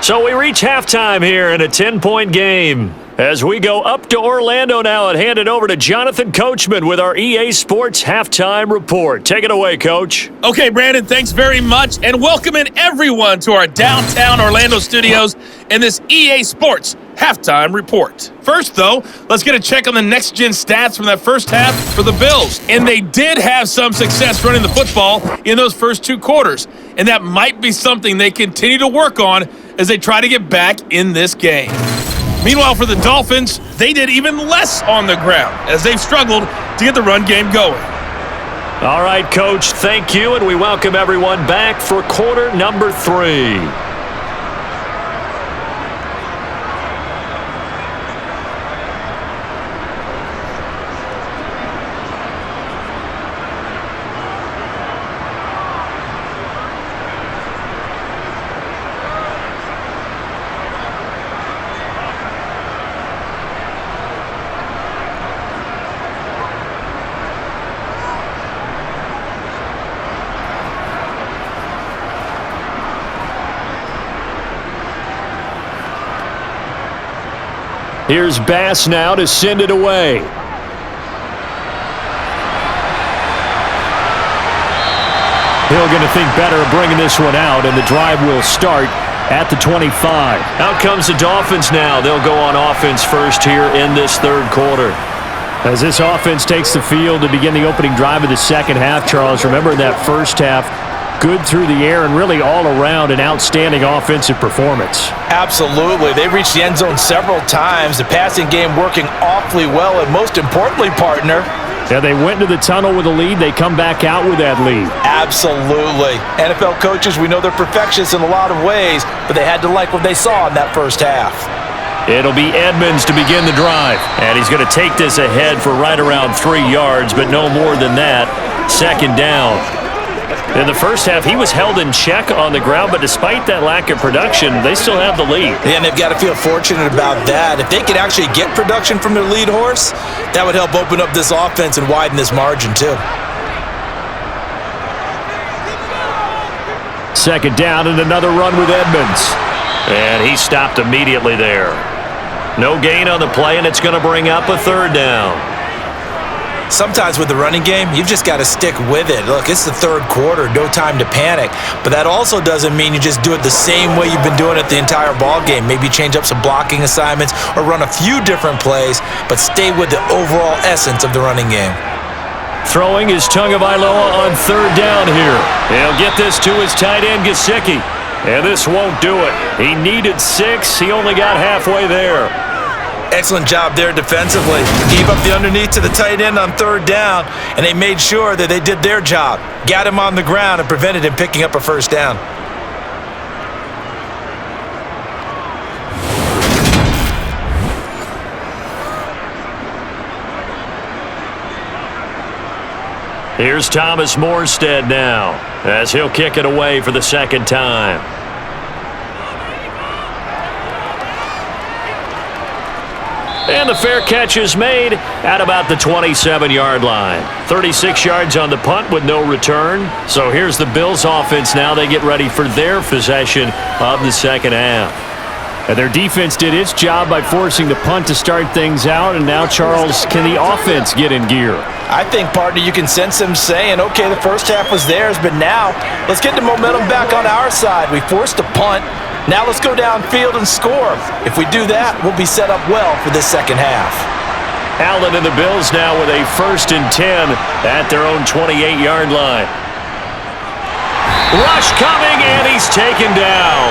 So we reach halftime here in a 10-point game. As we go up to Orlando now and hand it over to Jonathan Coachman with our EA Sports Halftime Report. Take it away, Coach. Okay, Brandon, thanks very much, and welcoming everyone to our downtown Orlando studios in this EA Sports Halftime Report. First, though, let's get a check on the next-gen stats from that first half for the Bills. And they did have some success running the football in those first 2 quarters, and that might be something they continue to work on as they try to get back in this game. Meanwhile, for the Dolphins, they did even less on the ground as they've struggled to get the run game going. All right, Coach, thank you, and we welcome everyone back for quarter number 3. Here's Bass now to send it away. Hill going to think better of bringing this one out, and the drive will start at the 25. Out comes the Dolphins now. They'll go on offense first here in this third quarter. As this offense takes the field to begin the opening drive of the second half, Charles, remember in that first half, good through the air and really all around an outstanding offensive performance. Absolutely. They reached the end zone several times. The passing game working awfully well, and most importantly, partner, yeah, they went to the tunnel with a lead. They come back out with that lead. Absolutely. NFL coaches, we know they're perfectionists in a lot of ways, but they had to like what they saw in that first half. It'll be Edmonds to begin the drive, and he's going to take this ahead for right around 3 yards, but no more than that. Second down. In the first half, he was held in check on the ground, but despite that lack of production, they still have the lead. Yeah, and they've got to feel fortunate about that. If they could actually get production from their lead horse, that would help open up this offense and widen this margin too. Second down and another run with Edmonds. And he stopped immediately there. No gain on the play, and it's going to bring up a third down. Sometimes with the running game, you've just got to stick with it. Look, it's the third quarter, no time to panic. But that also doesn't mean you just do it the same way you've been doing it the entire ball game. Maybe change up some blocking assignments or run a few different plays, but stay with the overall essence of the running game. Throwing is Tagovailoa on third down here. He'll get this to his tight end, Gesicki. And this won't do it. He needed 6. He only got halfway there. Excellent job there defensively. Gave up the underneath to the tight end on third down, and they made sure that they did their job. Got him on the ground and prevented him picking up a first down. Here's Thomas Morstead now, as he'll kick it away for the second time. And the fair catch is made at about the 27-yard line. 36 yards on the punt with no return. So here's the Bills offense now. They get ready for their possession of the second half. And their defense did its job by forcing the punt to start things out. And now, Charles, can the offense get in gear? I think, partner, you can sense them saying, okay, the first half was theirs, but now let's get the momentum back on our side. We forced a punt. Now let's go downfield and score. If we do that, we'll be set up well for this second half. Allen and the Bills now with a 1st and 10 at their own 28-yard line. Rush coming, and he's taken down.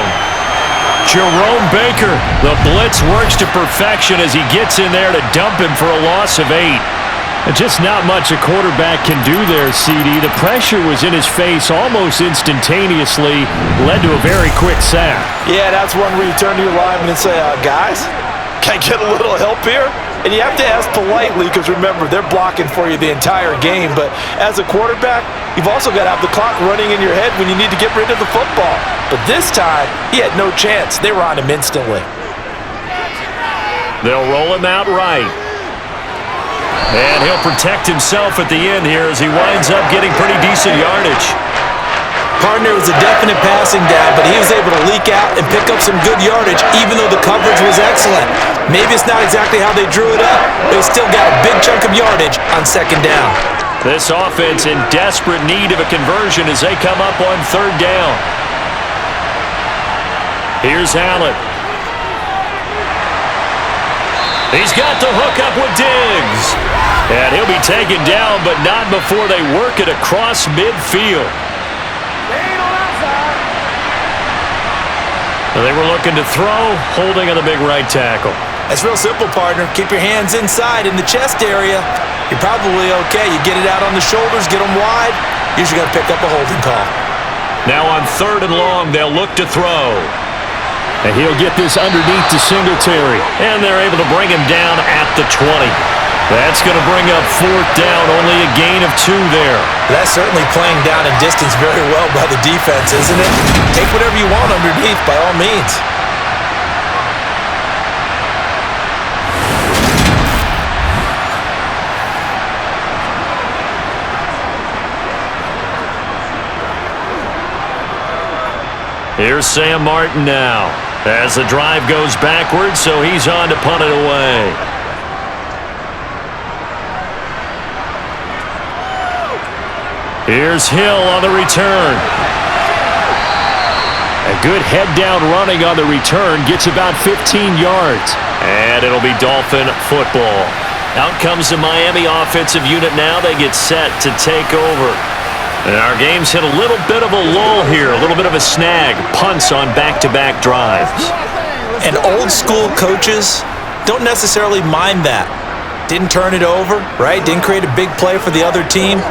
Jerome Baker, the blitz works to perfection as he gets in there to dump him for a loss of 8. Just not much a quarterback can do there, CD. The pressure was in his face almost instantaneously, led to a very quick sack. Yeah, that's one where you turn to your lineman and say, guys, can I get a little help here? And you have to ask politely because, remember, they're blocking for you the entire game. But as a quarterback, you've also got to have the clock running in your head when you need to get rid of the football. But this time, he had no chance. They were on him instantly. They'll roll him out right. And he'll protect himself at the end here as he winds up getting pretty decent yardage. Partner, was a definite passing down, but he was able to leak out and pick up some good yardage, even though the coverage was excellent. Maybe it's not exactly how they drew it up, but he still got a big chunk of yardage on second down. This offense in desperate need of a conversion as they come up on third down. Here's Allen. He's got the hook up with Diggs. And he'll be taken down, but not before they work it across midfield. They were looking to throw, holding on the big right tackle. That's real simple, partner. Keep your hands inside in the chest area. You're probably okay. You get it out on the shoulders, get them wide. Usually going to pick up a holding call. Now on 3rd and long, they'll look to throw. And he'll get this underneath to Singletary. And they're able to bring him down at the 20. That's going to bring up 4th down, only a gain of 2 there. That's certainly playing down in distance very well by the defense, isn't it? Take whatever you want underneath by all means. Here's Sam Martin now as the drive goes backwards, so he's on to punt it away. Here's Hill on the return. A good head-down running on the return gets about 15 yards. And it'll be Dolphin football. Out comes the Miami offensive unit now. They get set to take over. And our game's hit a little bit of a lull here, a little bit of a snag. Punts on back-to-back drives. And old-school coaches don't necessarily mind that. Didn't turn it over, right? Didn't create a big play for the other team.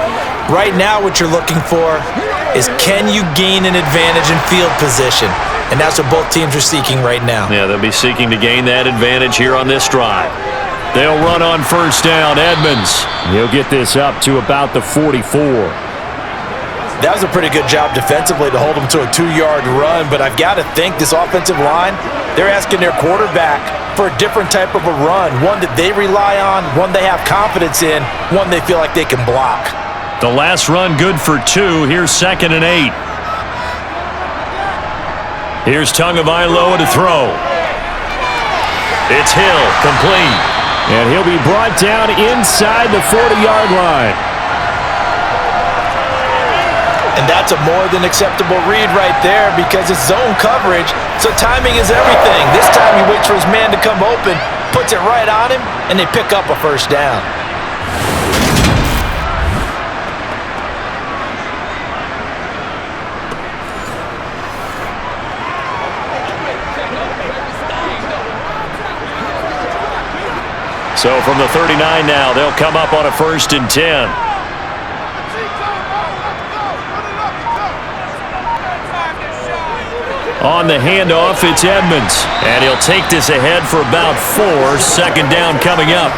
Right now what you're looking for is, can you gain an advantage in field position? And that's what both teams are seeking right now. Yeah, they'll be seeking to gain that advantage here on this drive. They'll run on 1st down. Edmonds. He'll get this up to about the 44. That was a pretty good job defensively to hold them to a 2-yard run, but I've got to think this offensive line, they're asking their quarterback for a different type of a run, one that they rely on, one they have confidence in, one they feel like they can block. The last run good for 2. Here's 2nd and 8. Here's Tagovailoa to throw. It's Hill, complete. And he'll be brought down inside the 40-yard line. And that's a more than acceptable read right there because it's zone coverage, so timing is everything. This time he waits for his man to come open, puts it right on him, and they pick up a 1st down. So from the 39 now, they'll come up on a 1st and 10. On the handoff, it's Edmonds. And he'll take this ahead for about 4. 2nd down coming up.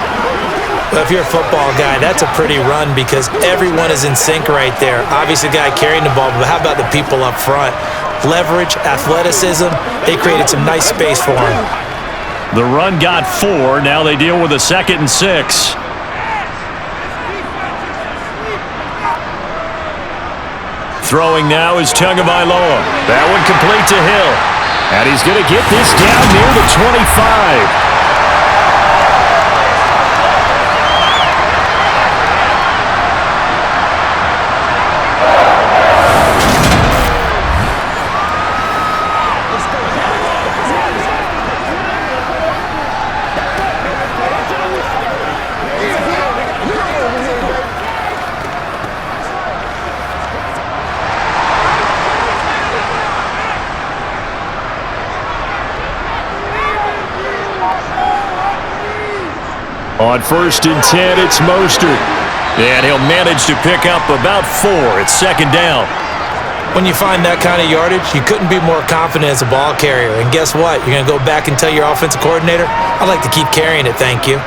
Well, if you're a football guy, that's a pretty run because everyone is in sync right there. Obviously, the guy carrying the ball, but how about the people up front? Leverage, athleticism, they created some nice space for him. The run got 4. Now they deal with a 2nd and 6. Throwing now is Tagovailoa. That one complete to Hill. And he's going to get this down near the 25. On 1st and 10, it's Mostert. And he'll manage to pick up about 4. It's 2nd down. When you find that kind of yardage, you couldn't be more confident as a ball carrier. And guess what? You're going to go back and tell your offensive coordinator, I'd like to keep carrying it, thank you.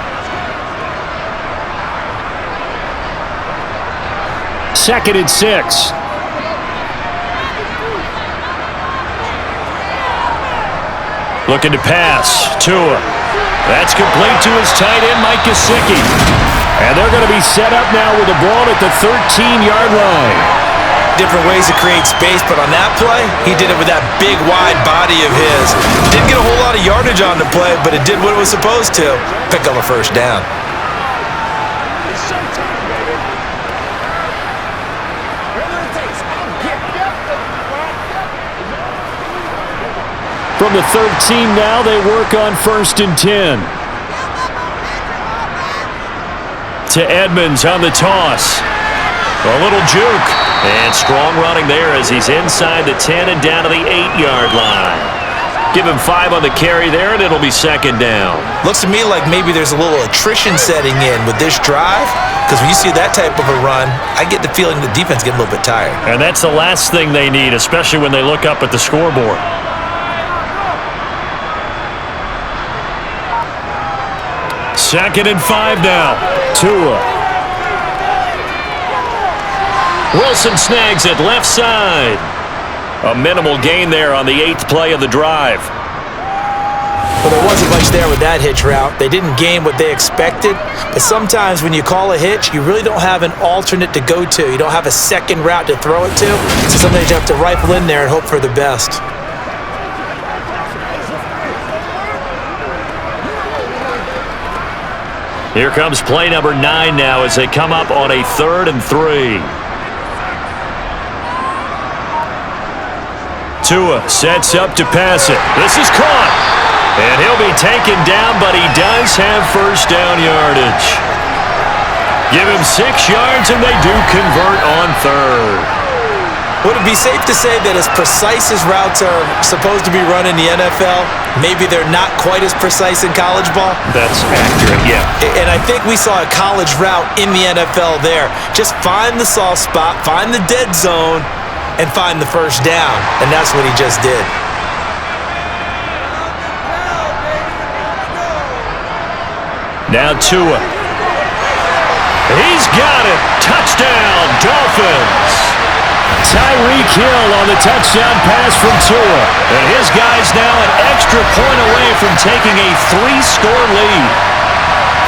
2nd and 6. Looking to pass. Tua. That's complete to his tight end, Mike Gesicki. And they're going to be set up now with the ball at the 13-yard line. Different ways to create space, but on that play, he did it with that big, wide body of his. Didn't get a whole lot of yardage on the play, but it did what it was supposed to. Pick up a 1st down. From the 13 now, they work on 1st and 10. To Edmonds on the toss. A little juke. And strong running there as he's inside the 10 and down to the 8-yard line. Give him 5 on the carry there, and it'll be 2nd down. Looks to me like maybe there's a little attrition setting in with this drive, because when you see that type of a run, I get the feeling the defense getting a little bit tired. And that's the last thing they need, especially when they look up at the scoreboard. Second and 5 now. Tua. Wilson snags it left side. A minimal gain there on the 8th play of the drive. Well, there wasn't much there with that hitch route. They didn't gain what they expected. But sometimes when you call a hitch, you really don't have an alternate to go to. You don't have a second route to throw it to. So sometimes you have to rifle in there and hope for the best. Here comes play number 9 now as they come up on a 3rd and 3. Tua sets up to pass it. This is caught. And he'll be taken down, but he does have 1st down yardage. Give him 6 yards, and they do convert on 3rd. Would it be safe to say that as precise as routes are supposed to be run in the NFL, maybe they're not quite as precise in college ball? That's accurate, yeah. And I think we saw a college route in the NFL there. Just find the soft spot, find the dead zone, and find the 1st down. And that's what he just did. Now Tua. He's got it. Touchdown, Dolphins. Tyreek Hill on the touchdown pass from Tua. And his guy's now an extra point away from taking a 3-score lead.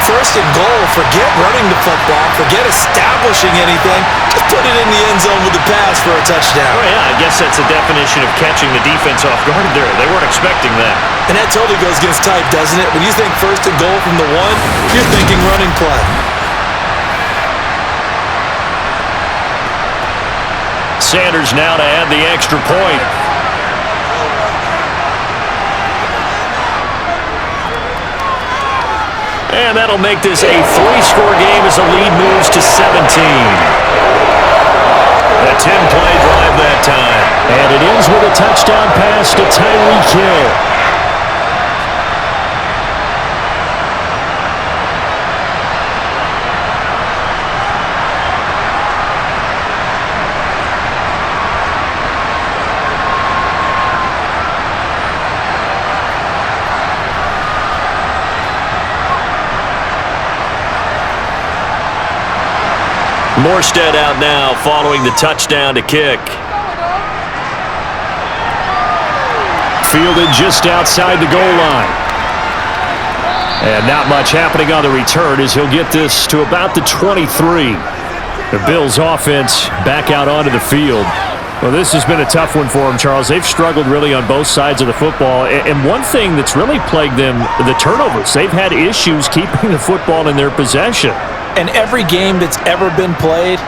1st and goal, forget running the football, forget establishing anything. Just put it in the end zone with the pass for a touchdown. Oh, yeah, I guess that's a definition of catching the defense off guard there. They weren't expecting that. And that totally goes against type, doesn't it? When you think 1st and goal from the 1, you're thinking running play. Sanders now to add the extra point. And that'll make this a 3-score game as the lead moves to 17. A 10-play drive that time. And it ends with a touchdown pass to Tyreek Hill. Morstead out now following the touchdown to kick. Fielded just outside the goal line. And not much happening on the return as he'll get this to about the 23. The Bills offense back out onto the field. Well, this has been a tough one for them, Charles. They've struggled really on both sides of the football. And one thing that's really plagued them, the turnovers. They've had issues keeping the football in their possession. And every game that's ever been played,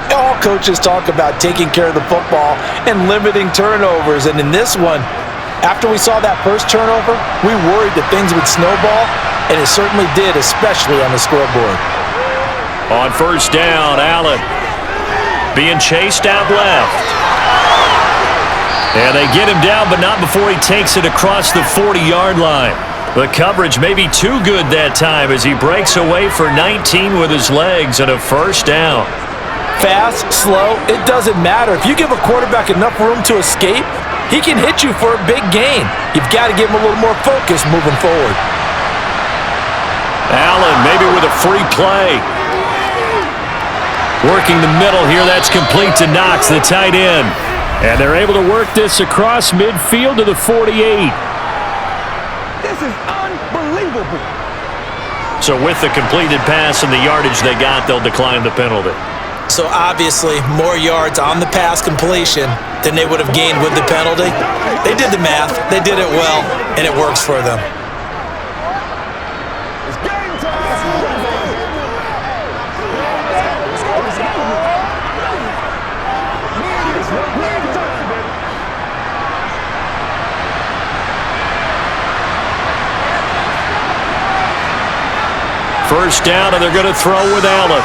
all coaches talk about taking care of the football and limiting turnovers. And in this one, after we saw that first turnover, we worried that things would snowball, and it certainly did, especially on the scoreboard. On first down, Allen being chased out left. And they get him down, but not before he takes it across the 40-yard line. The coverage may be too good that time as he breaks away for 19 with his legs and a first down. Fast, slow, it doesn't matter. If you give a quarterback enough room to escape, he can hit you for a big gain. You've got to give him a little more focus moving forward. Allen maybe with a free play. Working the middle here, that's complete to Knox, the tight end. And they're able to work this across midfield to the 48. This is unbelievable. So with the completed pass and the yardage they got, they'll decline the penalty. So obviously, more yards on the pass completion than they would have gained with the penalty. They did the math, they did it well, and it works for them. It's game time. First down, and they're going to throw with Allen.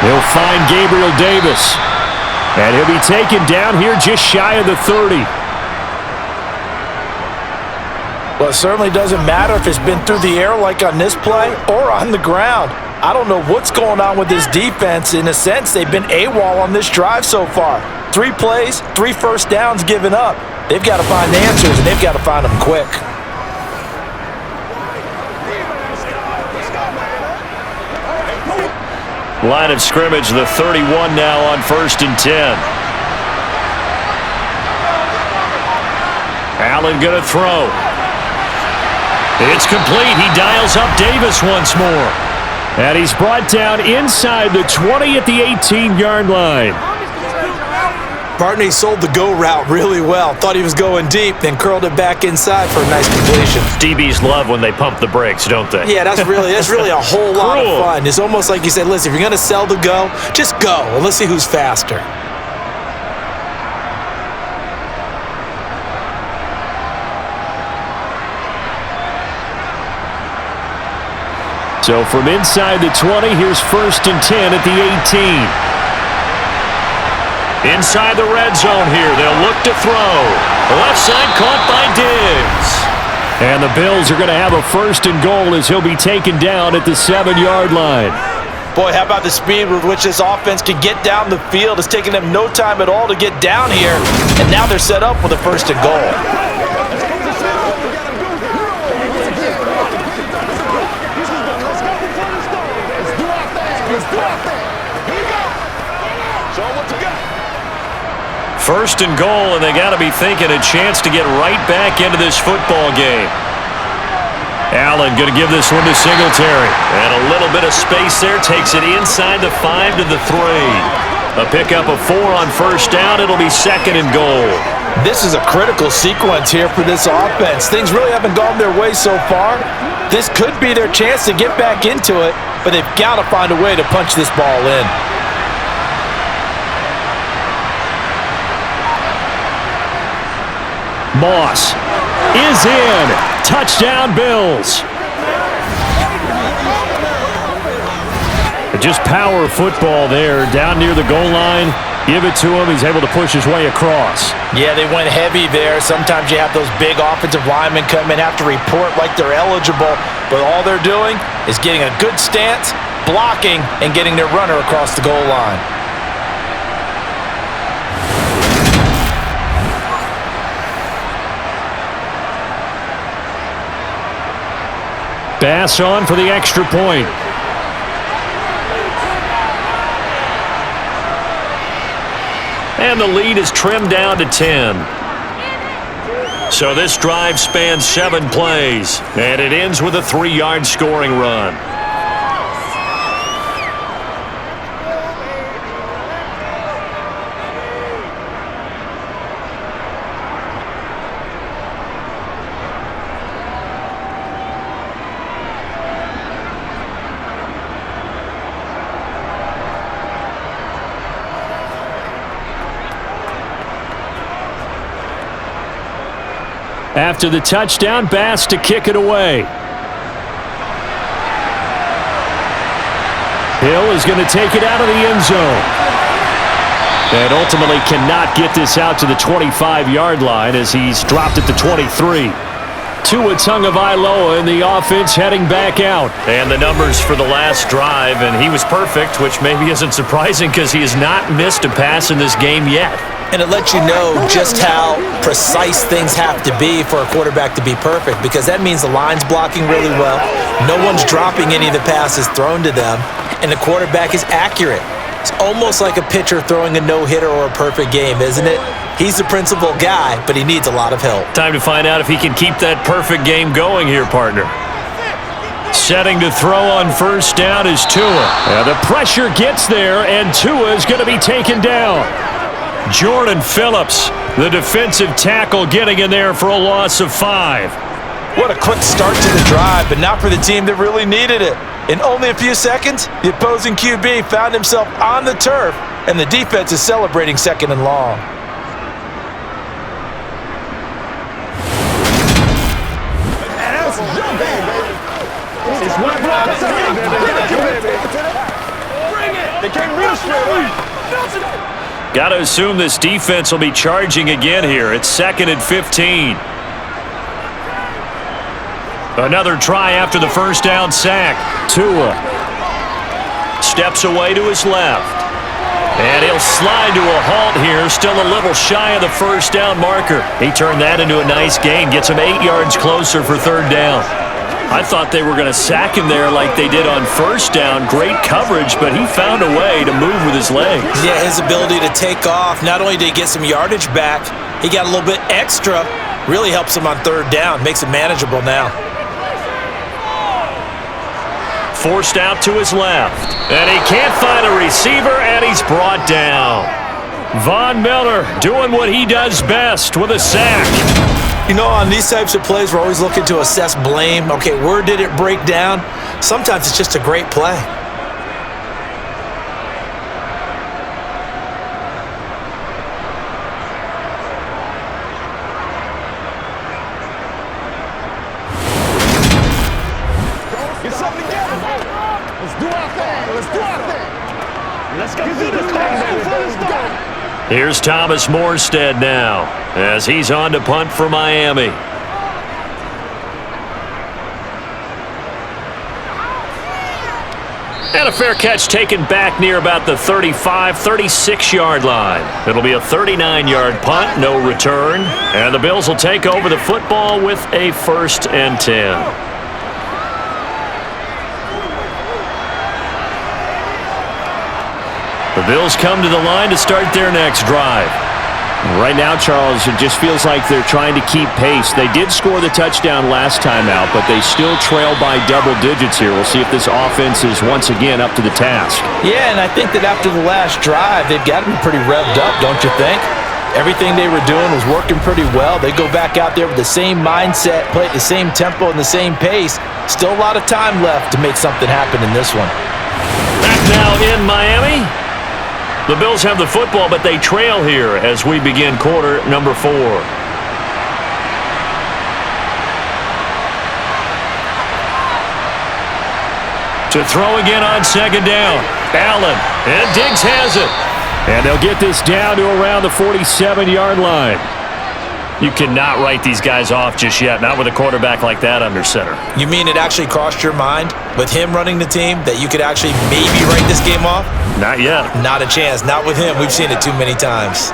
He'll find Gabriel Davis. And he'll be taken down here just shy of the 30. Well, it certainly doesn't matter if it's been through the air like on this play or on the ground. I don't know what's going on with this defense. In a sense, they've been AWOL on this drive so far. 3 plays, 3 first downs given up. They've got to find answers, and they've got to find them quick. Line of scrimmage, the 31 now on first and 10. Allen going to throw. It's complete. He dials up Davis once more. And he's brought down inside the 20 at the 18-yard line. Bartney sold the go route really well. Thought he was going deep, then curled it back inside for a nice completion. DBs love when they pump the brakes, don't they? Yeah, that's really a whole lot of fun. It's almost like you said, listen, if you're going to sell the go, just go, and let's see who's faster. So from inside the 20, here's first and 10 at the 18. Inside the red zone here, they'll look to throw. Left side caught by Diggs. And the Bills are going to have a first and goal as he'll be taken down at the 7-yard line. Boy, how about the speed with which this offense can get down the field? It's taken them no time at all to get down here, and now they're set up with a first and goal. First and goal, and they got to be thinking a chance to get right back into this football game. Allen going to give this one to Singletary. And a little bit of space there, takes it inside the 5 to the 3. A pickup of 4 on first down. It'll be second and goal. This is a critical sequence here for this offense. Things really haven't gone their way so far. This could be their chance to get back into it, but they've got to find a way to punch this ball in. Moss is in. Touchdown, Bills. Just power football there down near the goal line. Give it to him. He's able to push his way across. Yeah, they went heavy there. Sometimes you have those big offensive linemen come in, have to report like they're eligible, but all they're doing is getting a good stance, blocking, and getting their runner across the goal line. Bass on for the extra point. And the lead is trimmed down to 10. So this drive spans 7 plays, and it ends with a 3-yard scoring run. After the touchdown, Bass to kick it away. Hill is going to take it out of the end zone. And ultimately cannot get this out to the 25-yard line as he's dropped at the 23. Tua Tagovailoa in the offense heading back out. And the numbers for the last drive, and he was perfect, which maybe isn't surprising because he has not missed a pass in this game yet. And it lets you know just how precise things have to be for a quarterback to be perfect, because that means the line's blocking really well, no one's dropping any of the passes thrown to them, and the quarterback is accurate. It's almost like a pitcher throwing a no-hitter or a perfect game, isn't it? He's the principal guy, but he needs a lot of help. Time to find out if he can keep that perfect game going here, partner. Setting to throw on first down is Tua. And the pressure gets there, and Tua is going to be taken down. Jordan Phillips, the defensive tackle, getting in there for a loss of 5. What a quick start to the drive, but not for the team that really needed it. In only a few seconds, the opposing QB found himself on the turf, and the defense is celebrating 2nd and long. It's one block at a time, baby. Bring it. They came real straight. Got to assume this defense will be charging again here. It's 2nd and 15. Another try after the first down sack. Tua steps away to his left. And he'll slide to a halt here, still a little shy of the first down marker. He turned that into a nice gain, gets him 8 yards closer for 3rd down. I thought they were going to sack him there like they did on first down. Great coverage, but he found a way to move with his legs. Yeah, his ability to take off. Not only did he get some yardage back, he got a little bit extra. Really helps him on 3rd down. Makes it manageable now. Forced out to his left. And he can't find a receiver, and he's brought down. Von Miller doing what he does best with a sack. You know, on these types of plays, we're always looking to assess blame. Okay, where did it break down? Sometimes it's just a great play. Get something together. Let's do our thing. Let's do our thing. Let's go do this thing, baby. Here's Thomas Morstead now as he's on to punt for Miami. And a fair catch taken back near about the 35, 36-yard line. It'll be a 39-yard punt, no return. And the Bills will take over the football with a 1st and 10. The Bills come to the line to start their next drive. Right now, Charles, it just feels like they're trying to keep pace. They did score the touchdown last time out, but they still trail by double digits here. We'll see if this offense is once again up to the task. Yeah, and I think that after the last drive, they've got to be pretty revved up, don't you think? Everything they were doing was working pretty well. They go back out there with the same mindset, play at the same tempo and the same pace. Still a lot of time left to make something happen in this one. Back now in Miami. The Bills have the football, but they trail here as we begin quarter number 4. To throw again on 2nd down. Allen, and Diggs has it. And they'll get this down to around the 47-yard line. You cannot write these guys off just yet, not with a quarterback like that under center. You mean it actually crossed your mind with him running the team that you could actually maybe write this game off? Not yet. Not a chance. Not with him. We've seen it too many times.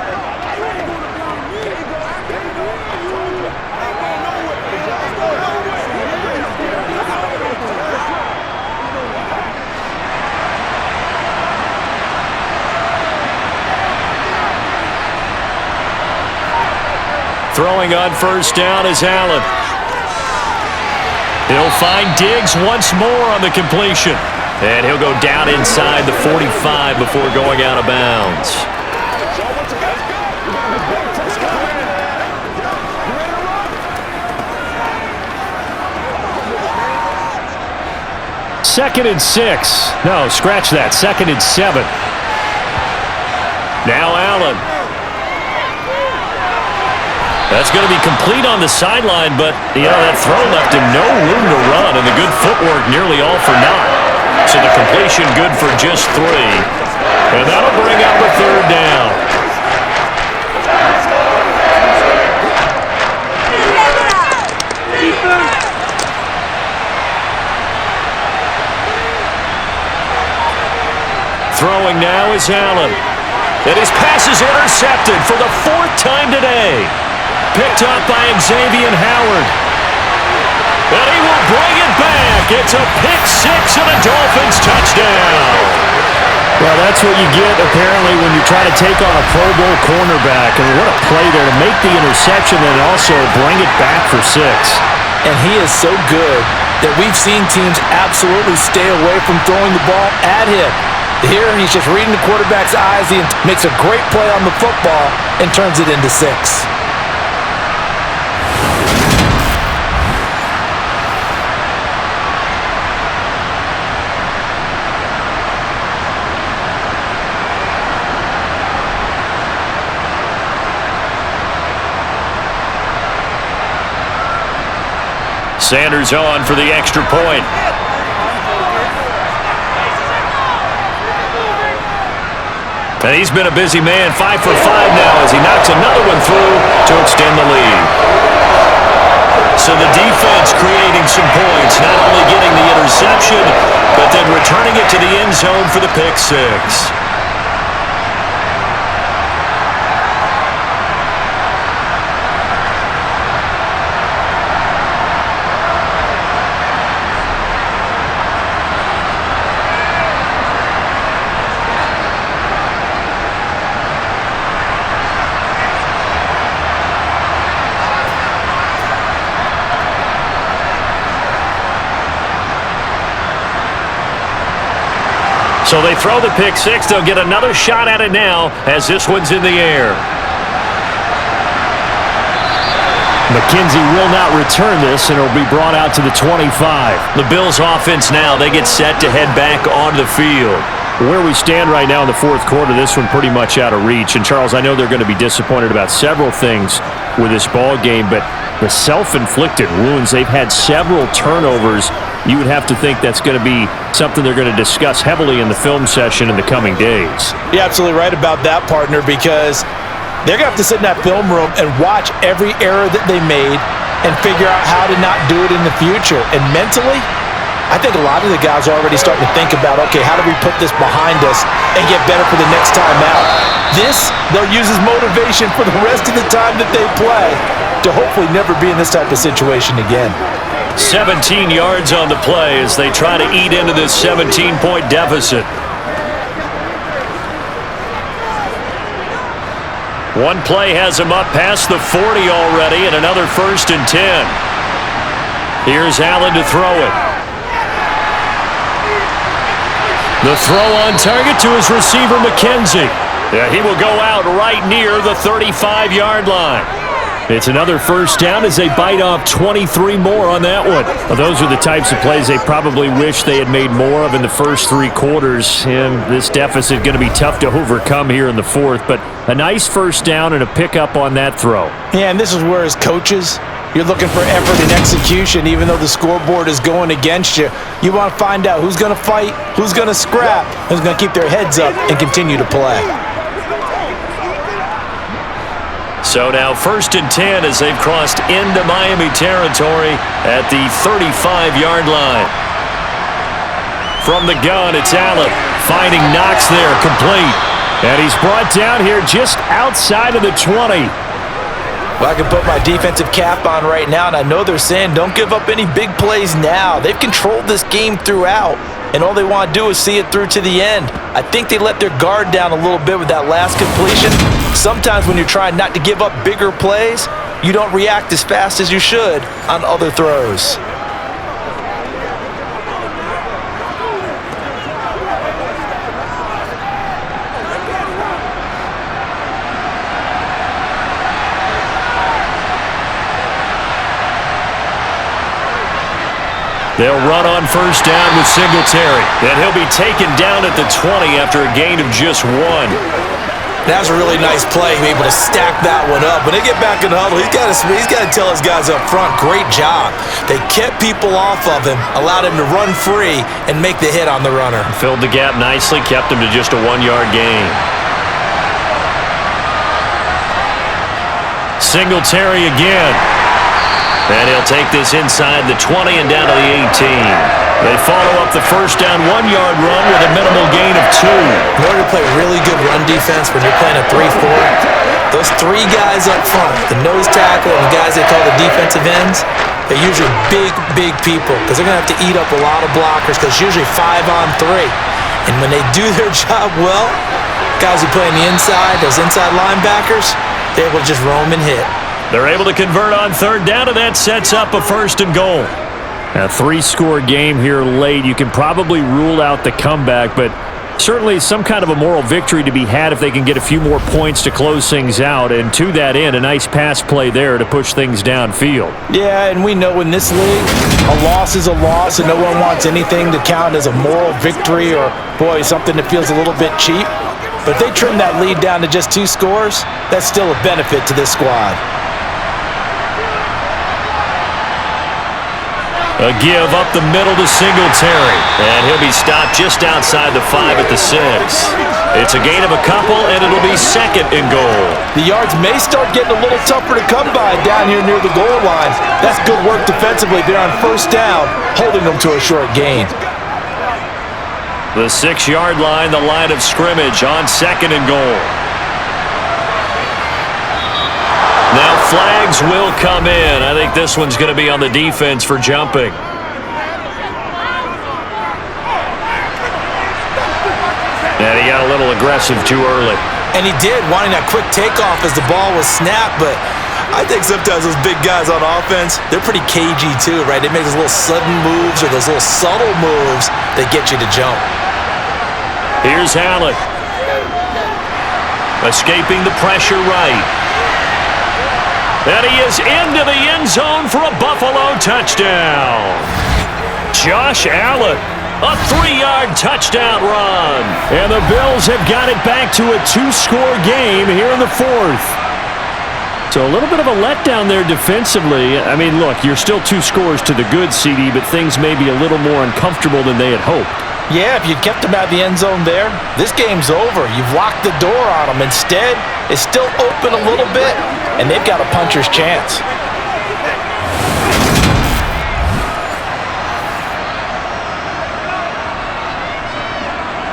Throwing on first down is Allen. He'll find Diggs once more on the completion. And he'll go down inside the 45 before going out of bounds. Second and 6. No, scratch that. Second and 7. Now Allen. That's going to be complete on the sideline, but, that throw left him no room to run, and the good footwork nearly all for naught. So the completion good for just 3. And that'll bring up a third down. Throwing now is Allen. And his pass is intercepted for the 4th time today. Picked up by Xavier Howard. And he will bring it back. It's a pick 6 and a Dolphins touchdown. Well, that's what you get, apparently, when you try to take on a Pro Bowl cornerback. And what a play there to make the interception and also bring it back for 6. And he is so good that we've seen teams absolutely stay away from throwing the ball at him. Here, he's just reading the quarterback's eyes. He makes a great play on the football and turns it into 6. Sanders on for the extra point. And he's been a busy man, 5 for 5 now as he knocks another one through to extend the lead. So the defense creating some points, not only getting the interception, but then returning it to the end zone for the pick 6. So they throw the pick 6. They'll get another shot at it now as this one's in the air. McKenzie will not return this, and it'll be brought out to the 25. The Bills offense now, they get set to head back onto the field. Where we stand right now in the 4th quarter, this one pretty much out of reach. And, Charles, I know they're going to be disappointed about several things with this ball game, but the self-inflicted wounds, they've had several turnovers. You would have to think that's going to be something they're going to discuss heavily in the film session in the coming days. You're absolutely right about that, partner, because they're going to have to sit in that film room and watch every error that they made and figure out how to not do it in the future. And mentally, I think a lot of the guys are already starting to think about, okay, how do we put this behind us and get better for the next time out? This, they'll use as motivation for the rest of the time that they play to hopefully never be in this type of situation again. 17 yards on the play as they try to eat into this 17-point deficit. One play has him up past the 40 already and another 1st and 10. Here's Allen to throw it. The throw on target to his receiver, McKenzie. Yeah, he will go out right near the 35-yard line. It's another 1st down as they bite off 23 more on that one. Well, those are the types of plays they probably wish they had made more of in the first 3 quarters. And this deficit going to be tough to overcome here in the 4th. But a nice 1st down and a pickup on that throw. Yeah, and this is where as coaches, you're looking for effort and execution. Even though the scoreboard is going against you, you want to find out who's going to fight, who's going to scrap, who's going to keep their heads up and continue to play. So now 1st and 10 as they've crossed into Miami territory at the 35-yard line. From the gun, it's Allen finding Knox there, complete. And he's brought down here just outside of the 20. Well, I can put my defensive cap on right now, and I know they're saying don't give up any big plays now. They've controlled this game throughout, and all they want to do is see it through to the end. I think they let their guard down a little bit with that last completion. Sometimes when you're trying not to give up bigger plays, you don't react as fast as you should on other throws. They'll run on first down with Singletary. And he'll be taken down at the 20 after a gain of just 1. That was a really nice play, able to stack that one up. When they get back in the huddle, he's got to tell his guys up front, great job. They kept people off of him, allowed him to run free and make the hit on the runner. Filled the gap nicely, kept him to just a 1-yard gain. Singletary again. And he'll take this inside the 20 and down to the 18. They follow up the first down 1-yard run with a minimal gain of 2. In order to play really good run defense when you're playing a 3-4, those 3 guys up front, the nose tackle and the guys they call the defensive ends, they're usually big people because they're going to have to eat up a lot of blockers because it's usually 5-on-3. And when they do their job well, guys who play on the inside, those inside linebackers, they're able to just roam and hit. They're able to convert on third down, and that sets up a 1st and goal. A 3-score game here late. You can probably rule out the comeback, but certainly some kind of a moral victory to be had if they can get a few more points to close things out. And to that end, a nice pass play there to push things downfield. Yeah, and we know in this league, a loss is a loss, and no one wants anything to count as a moral victory or, boy, something that feels a little bit cheap. But if they trim that lead down to just 2 scores, that's still a benefit to this squad. A give up the middle to Singletary. And he'll be stopped just outside the 5 at the 6. It's a gain of a couple, and it'll be 2nd and goal. The yards may start getting a little tougher to come by down here near the goal line. That's good work defensively there on first down, holding them to a short gain. The 6-yard line, the line of scrimmage on 2nd and goal. Now flags will come in. I think this one's going to be on the defense for jumping. And he got a little aggressive too early. And he did, wanting that quick takeoff as the ball was snapped, but I think sometimes those big guys on offense, they're pretty cagey too, right? They make those little sudden moves or those little subtle moves that get you to jump. Here's Allen. Escaping the pressure right. And he is into the end zone for a Buffalo touchdown. Josh Allen, a 3-yard touchdown run. And the Bills have got it back to a 2-score game here in the 4th. So a little bit of a letdown there defensively. I mean, look, you're still 2 scores to the good, CD, but things may be a little more uncomfortable than they had hoped. Yeah, if you kept them out of the end zone there, this game's over. You've locked the door on them. Instead, it's still open a little bit, and they've got a puncher's chance.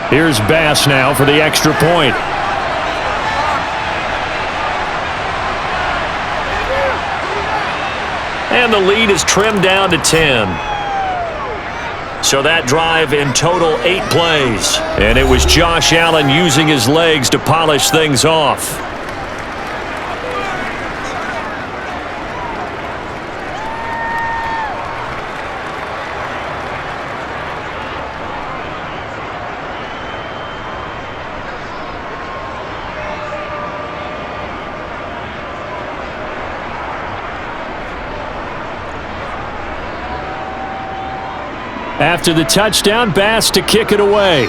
Here's Bass now for the extra point. And the lead is trimmed down to 10. So that drive in total 8 plays. And it was Josh Allen using his legs to polish things off. After the touchdown, Bass to kick it away.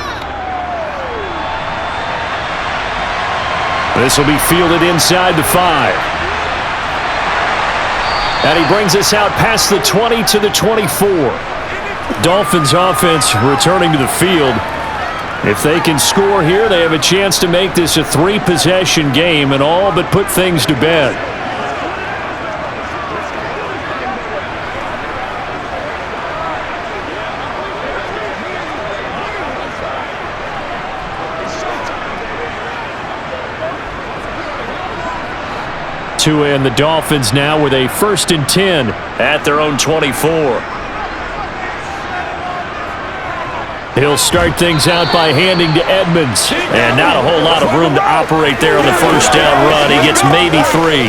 This will be fielded inside the 5. And he brings us out past the 20 to the 24. Dolphins offense returning to the field. If they can score here, they have a chance to make this a 3-possession game and all but put things to bed. Tua and the Dolphins now with a 1st and 10 at their own 24. He'll start things out by handing to Edmonds. And not a whole lot of room to operate there on the first down run. He gets maybe 3.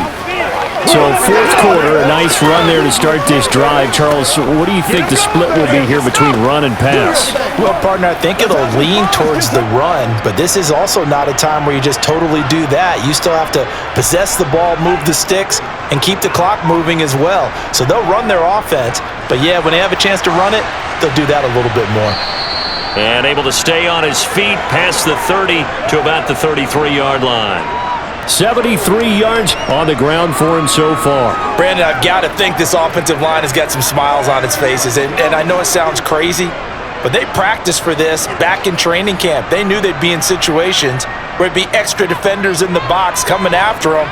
So fourth quarter, a nice run there to start this drive. Charles, what do you think the split will be here between run and pass? Well, partner, I think it'll lean towards the run, but this is also not a time where you just totally do that. You still have to possess the ball, move the sticks, and keep the clock moving as well. So they'll run their offense, but yeah, when they have a chance to run it, they'll do that a little bit more. And able to stay on his feet past the 30 to about the 33-yard line. 73 yards on the ground for him so far. Brandon, I've got to think this offensive line has got some smiles on its faces, and I know it sounds crazy, but they practiced for this back in training camp. They knew they'd be in situations where it'd be extra defenders in the box coming after them,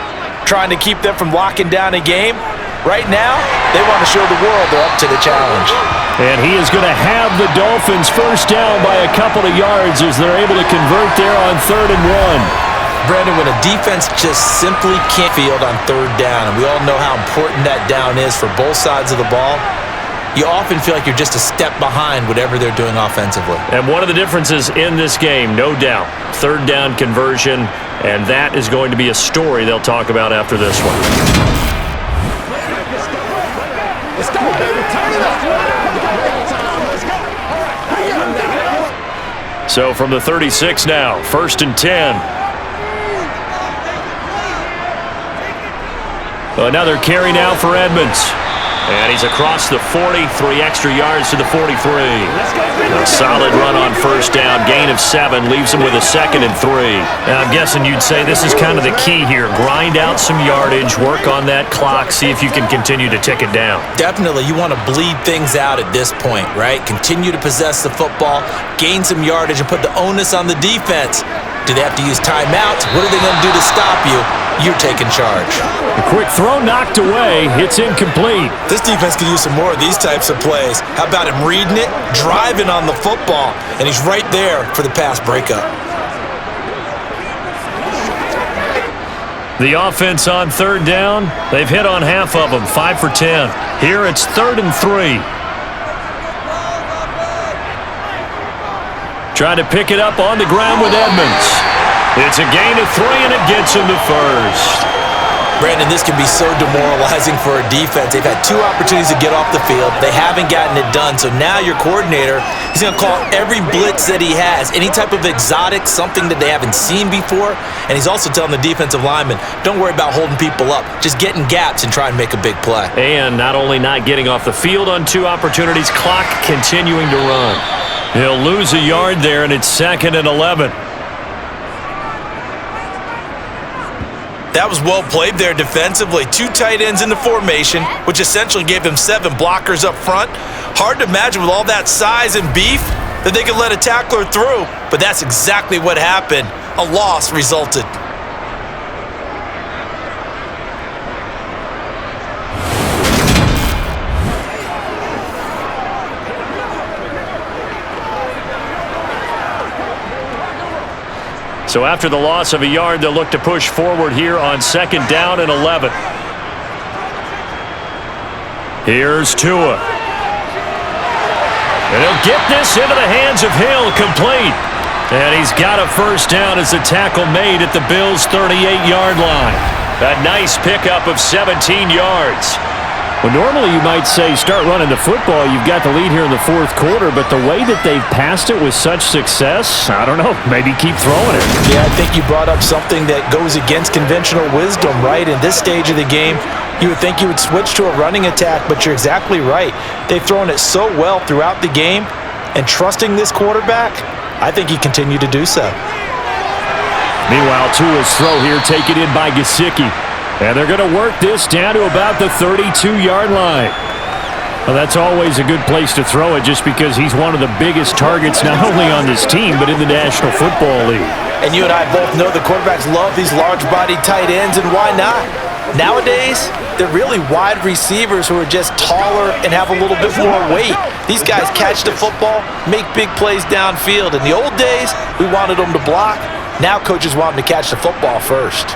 trying to keep them from locking down a game. Right now, they want to show the world they're up to the challenge. And he is going to have the Dolphins first down by a couple of yards as they're able to convert there on 3rd and 1. Brandon, when a defense just simply can't field on 3rd down, and we all know how important that down is for both sides of the ball, you often feel like you're just a step behind whatever they're doing offensively. And one of the differences in this game, no doubt, 3rd down conversion, and that is going to be a story they'll talk about after this one. Let's go, baby. Turn it up. Let's go. So from the 36 now, 1st and 10. Another carry now for Edmonds. And he's across the 40, 3 extra yards to the 43. A solid run on 1st down, gain of 7, leaves him with a 2nd and 3. Now, I'm guessing you'd say this is kind of the key here. Grind out some yardage, work on that clock, see if you can continue to tick it down. Definitely, you want to bleed things out at this point, right? Continue to possess the football, gain some yardage, and put the onus on the defense. Do they have to use timeouts? What are they going to do to stop you? You're taking charge. A quick throw knocked away. It's incomplete. This defense could use some more of these types of plays. How about him reading it, driving on the football, and he's right there for the pass breakup. The offense on 3rd down, they've hit on half of them, 5 for 10. Here it's 3rd and 3. Trying to pick it up on the ground with Edmonds. It's a gain of 3, and it gets him to 1st. Brandon, this can be so demoralizing for a defense. They've had 2 opportunities to get off the field. They haven't gotten it done. So now your coordinator, he's going to call every blitz that he has, any type of exotic, something that they haven't seen before. And he's also telling the defensive lineman, don't worry about holding people up. Just get in gaps and try and make a big play. And not only not getting off the field on 2 opportunities, clock continuing to run. He'll lose a yard there, and it's 2nd and 11. That was well played there defensively. 2 tight ends in the formation, which essentially gave them 7 blockers up front. Hard to imagine with all that size and beef that they could let a tackler through, but that's exactly what happened. A loss resulted. So after the loss of a yard, they'll look to push forward here on 2nd down and 11. Here's Tua. And he'll get this into the hands of Hill, complete. And he's got a first down as the tackle made at the Bills' 38-yard line. A nice pickup of 17 yards. Well, normally you might say start running the football. You've got the lead here in the 4th quarter, but the way that they've passed it with such success, I don't know, maybe keep throwing it. Yeah, I think you brought up something that goes against conventional wisdom, right? In this stage of the game, you would think you would switch to a running attack, but you're exactly right. They've thrown it so well throughout the game, and trusting this quarterback, I think he continued to do so. Meanwhile, Tua's throw here taken in by Gesicki. And they're going to work this down to about the 32-yard line. Well, that's always a good place to throw it just because he's one of the biggest targets not only on this team but in the National Football League. And you and I both know the quarterbacks love these large-bodied tight ends, and why not? Nowadays, they're really wide receivers who are just taller and have a little bit more weight. These guys catch the football, make big plays downfield. In the old days, we wanted them to block. Now coaches want them to catch the football first.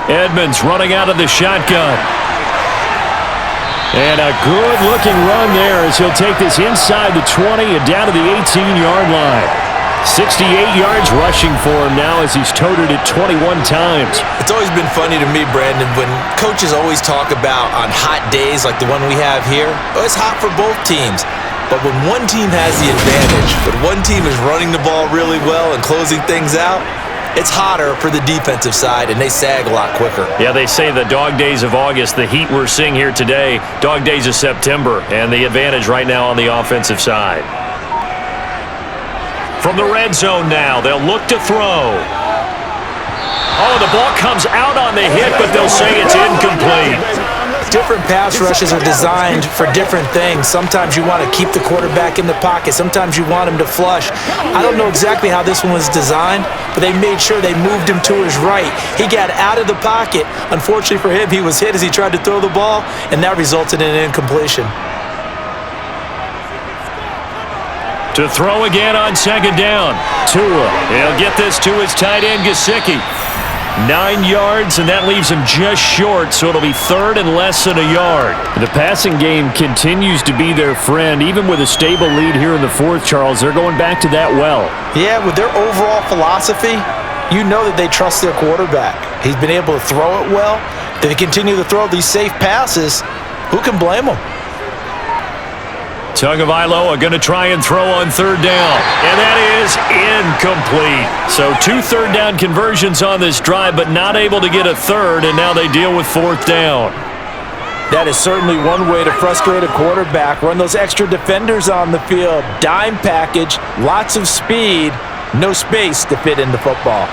Edmonds running out of the shotgun. And a good-looking run there as he'll take this inside the 20 and down to the 18-yard line. 68 yards rushing for him now as he's toted it 21 times. It's always been funny to me, Brandon, when coaches always talk about on hot days like the one we have here, oh, it's hot for both teams. But when one team has the advantage, when one team is running the ball really well and closing things out, it's hotter for the defensive side, and they sag a lot quicker. Yeah, they say the dog days of August, the heat we're seeing here today, dog days of September, and the advantage right now on the offensive side. From the red zone now, they'll look to throw. Oh, the ball comes out on the hit, but they'll say it's incomplete. Different pass rushes are designed for different things. Sometimes you want to keep the quarterback in the pocket. Sometimes you want him to flush. I don't know exactly how this one was designed, but they made sure they moved him to his right. He got out of the pocket. Unfortunately for him, he was hit as he tried to throw the ball, and that resulted in an incompletion. To throw again on second down. Tua, he'll get this to his tight end, Gesicki. 9 yards, and that leaves him just short, so it'll be third and less than a yard. The passing game continues to be their friend. Even with a stable lead here in the fourth, Charles, they're going back to that well. Yeah, with their overall philosophy, you know that they trust their quarterback. He's been able to throw it well. They continue to throw these safe passes. Who can blame them? Tagovailoa going to try and throw on third down, and that is incomplete. So 2 third down conversions on this drive, but not able to get a third, and now they deal with fourth down. That is certainly one way to frustrate a quarterback. Run those extra defenders on the field. Dime package, lots of speed, no space to fit into football.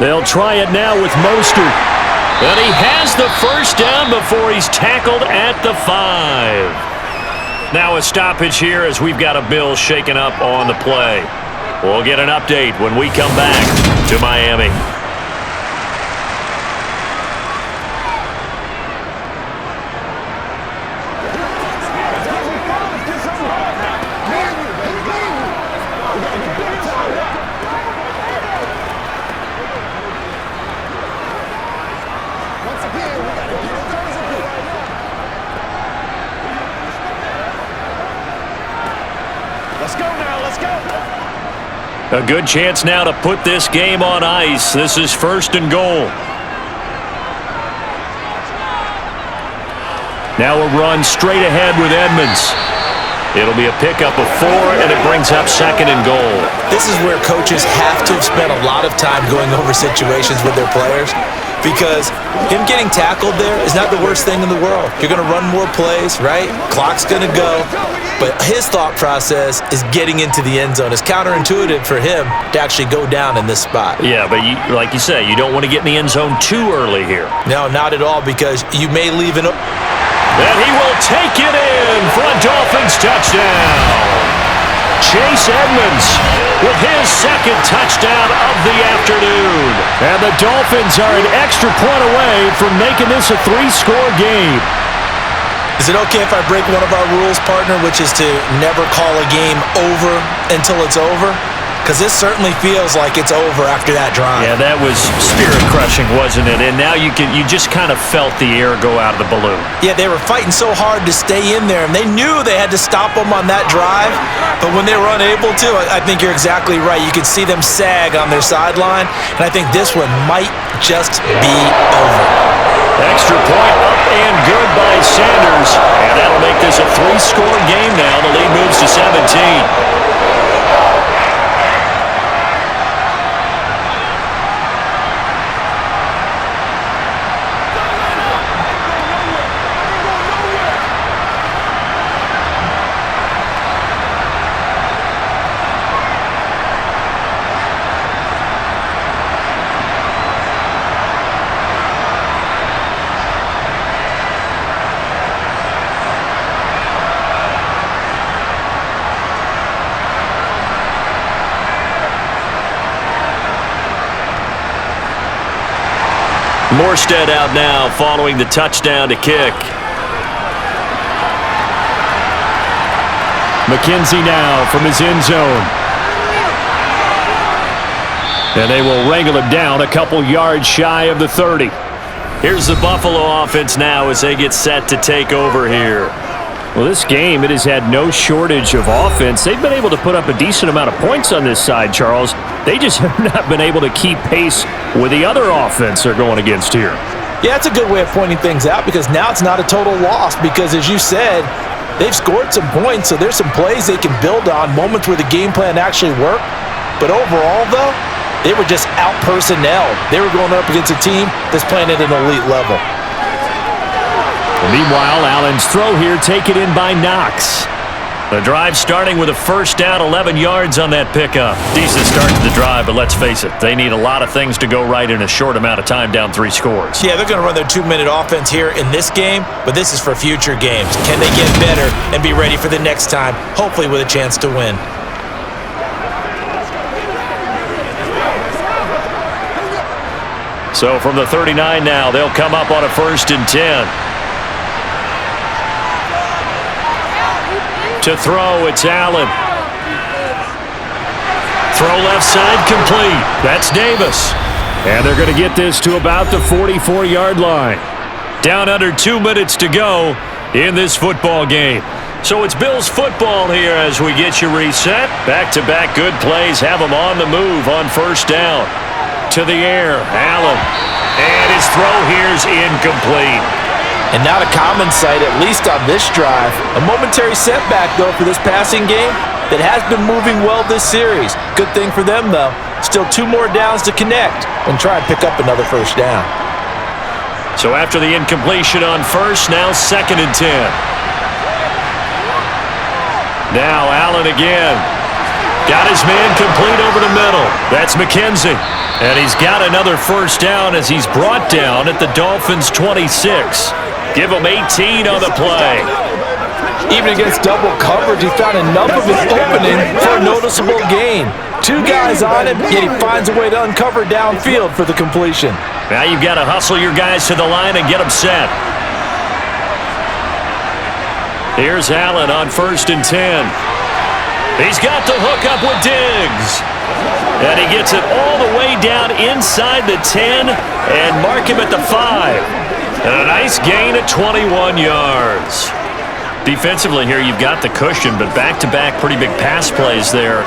They'll try it now with Mostert. And he has the first down before he's tackled at the 5. Now a stoppage here as we've got a Bill shaken up on the play. We'll get an update when we come back to Miami. A good chance now to put this game on ice. This is first and goal. Now a run straight ahead with Edmonds. It'll be a pickup of 4, and it brings up second and goal. This is where coaches have to have spent a lot of time going over situations with their players, because him getting tackled there is not the worst thing in the world. You're going to run more plays, right? Clock's going to go. But his thought process is getting into the end zone. It's counterintuitive for him to actually go down in this spot. Yeah, but like you say, you don't want to get in the end zone too early here. No, not at all, because you may leave it. And he will take it in for a Dolphins touchdown. Chase Edmonds with his second touchdown of the afternoon. And the Dolphins are an extra point away from making this a 3-score game. Is it okay if I break one of our rules, partner, which is to never call a game over until it's over? Because this certainly feels like it's over after that drive. Yeah, that was spirit-crushing, wasn't it? And now you just kind of felt the air go out of the balloon. Yeah, they were fighting so hard to stay in there, and they knew they had to stop them on that drive. But when they were unable to, I think you're exactly right. You could see them sag on their sideline, and I think this one might just be over. Extra point up and good by Sanders. And that'll make this a 3-score game now. The lead moves to 17. Morstead out now following the touchdown to kick. McKenzie now from his end zone. And they will wrangle him down a couple yards shy of the 30. Here's the Buffalo offense now as they get set to take over here. Well, this game, it has had no shortage of offense. They've been able to put up a decent amount of points on this side, Charles. They just have not been able to keep pace with the other offense they're going against here. Yeah, it's a good way of pointing things out because now it's not a total loss because, as you said, they've scored some points, so there's some plays they can build on, moments where the game plan actually worked. But overall, though, they were just out-personnel. They were going up against a team that's playing at an elite level. Meanwhile, Allen's throw here taken in by Knox. The drive starting with a first down, 11 yards on that pickup. Decent start to the drive, but let's face it, they need a lot of things to go right in a short amount of time down 3 scores. Yeah, they're going to run their 2-minute offense here in this game, but this is for future games. Can they get better and be ready for the next time, hopefully with a chance to win? So from the 39 now, they'll come up on a 1st and 10. To throw, it's Allen. Throw left side complete. That's Davis. And they're going to get this to about the 44-yard line. Down under 2 minutes to go in this football game. So it's Bills football here as we get you reset. Back-to-back good plays have them on the move on 1st down. To the air, Allen. And his throw here's incomplete. And not a common sight, at least on this drive. A momentary setback, though, for this passing game that has been moving well this series. Good thing for them, though. Still 2 more downs to connect and try and pick up another 1st down. So after the incompletion on 1st, now 2nd and 10. Now Allen again. Got his man complete over the middle. That's McKenzie. And he's got another 1st down as he's brought down at the Dolphins' 26. Give him 18 on the play. Even against double coverage, he found enough of an opening for a noticeable gain. 2 guys on him, yet he finds a way to uncover downfield for the completion. Now you've got to hustle your guys to the line and get them set. Here's Allen on 1st and 10. He's got the hook up with Diggs. And he gets it all the way down inside the 10 and mark him at the 5. And a nice gain at 21 yards. Defensively here, you've got the cushion, but back-to-back pretty big pass plays there.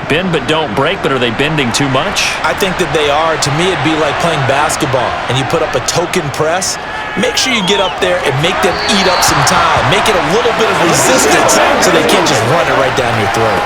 Bend but don't break, but are they bending too much? I think that they are. To me, it'd be like playing basketball, and you put up a token press. Make sure you get up there and make them eat up some time. Make it a little bit of resistance so they can't just run it right down your throat.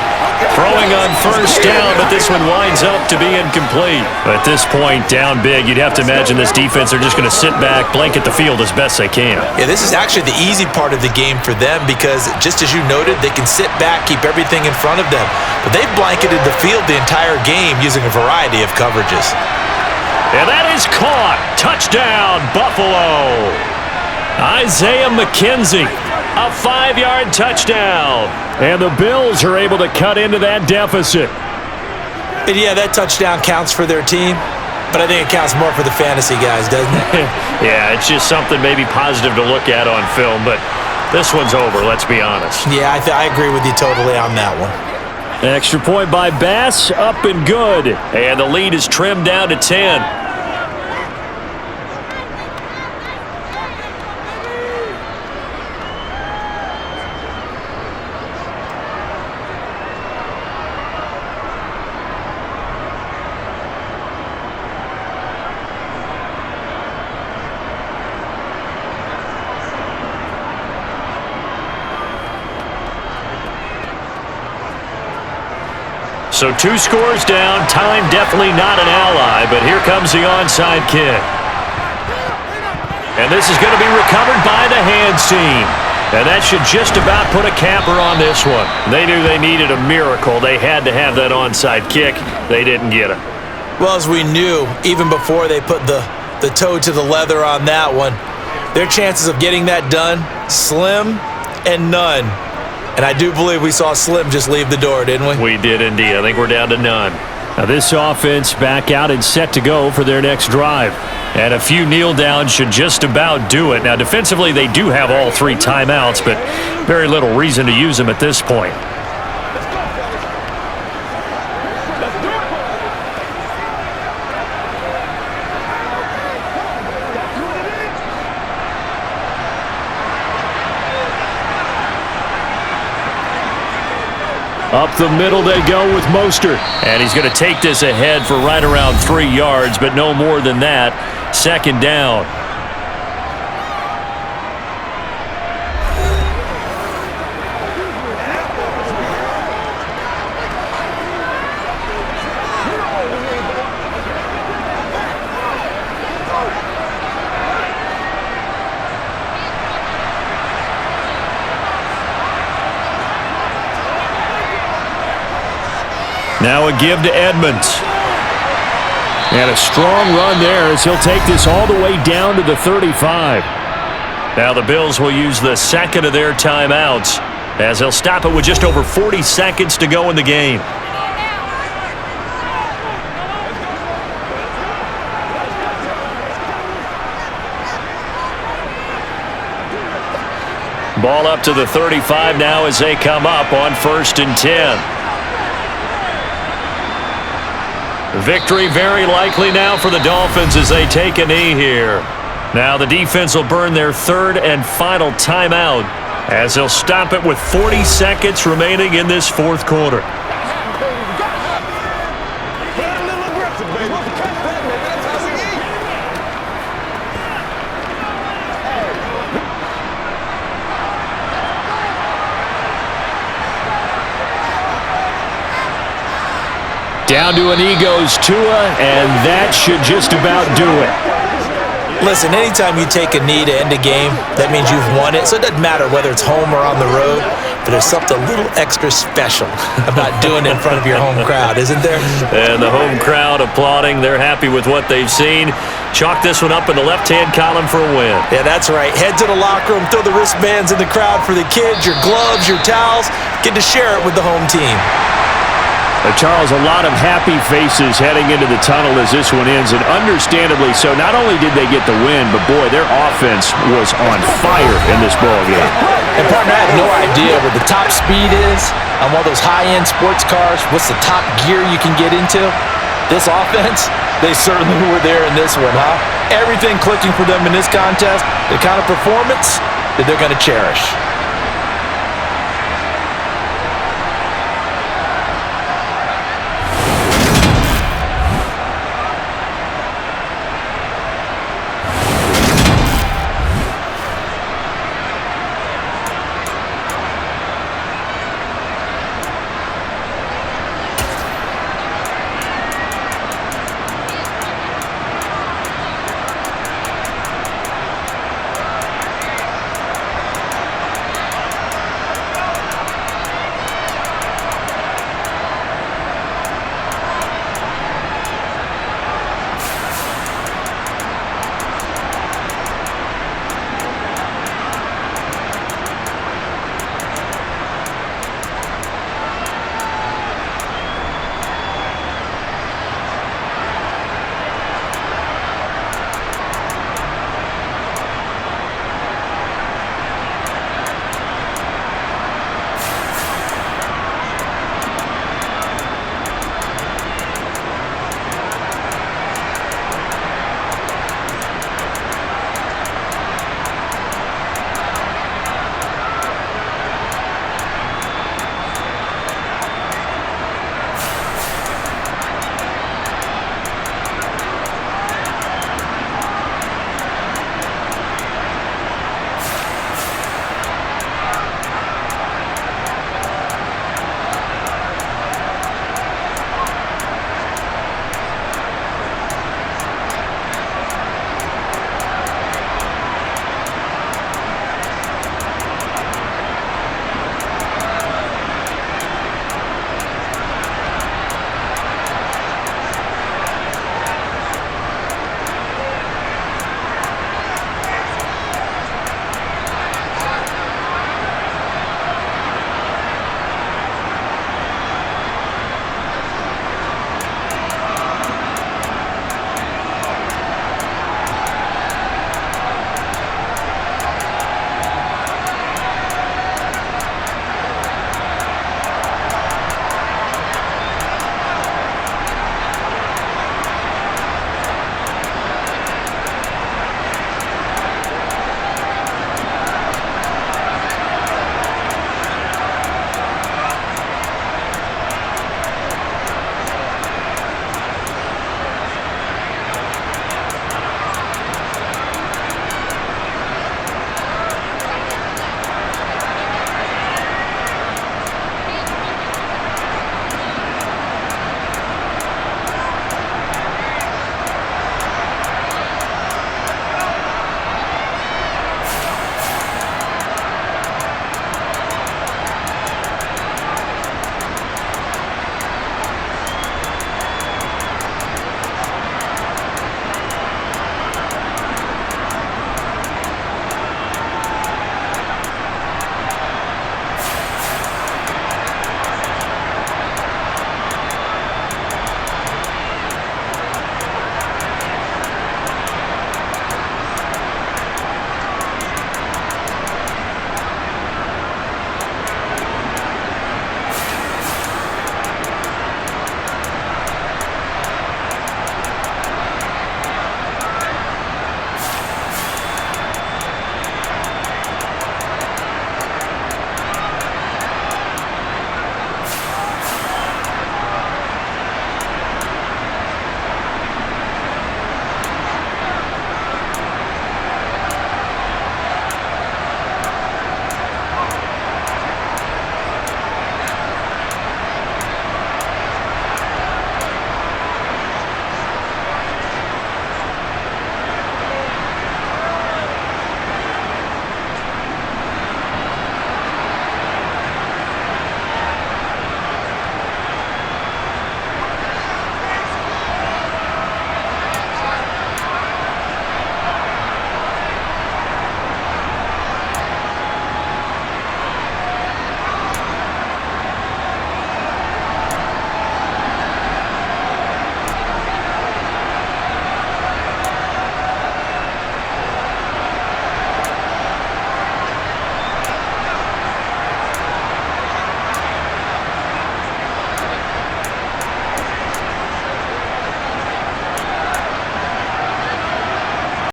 Throwing on 1st down, but this one winds up to be incomplete. At this point, down big, you'd have to imagine this defense are just going to sit back, blanket the field as best they can. Yeah, this is actually the easy part of the game for them because, just as you noted, they can sit back, keep everything in front of them. But they've blanketed the field the entire game using a variety of coverages. And that is caught. Touchdown, Buffalo. Isaiah McKenzie, a 5-yard touchdown. And the Bills are able to cut into that deficit. And yeah, that touchdown counts for their team, but I think it counts more for the fantasy guys, doesn't it? Yeah, it's just something maybe positive to look at on film, but this one's over, let's be honest. Yeah, I agree with you totally on that one. Extra point by Bass, up and good. And the lead is trimmed down to 10. So 2 scores down, time definitely not an ally, but here comes the onside kick. And this is going to be recovered by the hands team. And that should just about put a capper on this one. They knew they needed a miracle. They had to have that onside kick. They didn't get it. Well, as we knew, even before they put the toe to the leather on that one, their chances of getting that done, slim and none. And I do believe we saw Slim just leave the door, didn't we? We did indeed. I think we're down to none. Now this offense back out and set to go for their next drive. And a few kneel downs should just about do it. Now defensively they do have all 3 timeouts, but very little reason to use them at this point. Up the middle they go with Mostert. And he's going to take this ahead for right around 3 yards, but no more than that. Second down. Now a give to Edmonds. And a strong run there as he'll take this all the way down to the 35. Now the Bills will use the second of their timeouts as they'll stop it with just over 40 seconds to go in the game. Ball up to the 35 now as they come up on 1st and 10. Victory very likely now for the Dolphins as they take a knee here. Now the defense will burn their 3rd and final timeout as they'll stop it with 40 seconds remaining in this 4th quarter. Down to a knee goes Tua, and that should just about do it. Listen, anytime you take a knee to end a game, that means you've won it. So it doesn't matter whether it's home or on the road, but there's something a little extra special about doing it in front of your home crowd, isn't there? And the home crowd applauding. They're happy with what they've seen. Chalk this one up in the left-hand column for a win. Yeah, that's right. Head to the locker room, throw the wristbands in the crowd for the kids, your gloves, your towels. Get to share it with the home team. Charles, a lot of happy faces heading into the tunnel as this one ends, and understandably so. Not only did they get the win, but boy, their offense was on fire in this ballgame. And partner, I have no idea what the top speed is on one of those high-end sports cars. What's the top gear you can get into? This offense, they certainly were there in this one, huh? Everything clicking for them in this contest, the kind of performance that they're going to cherish.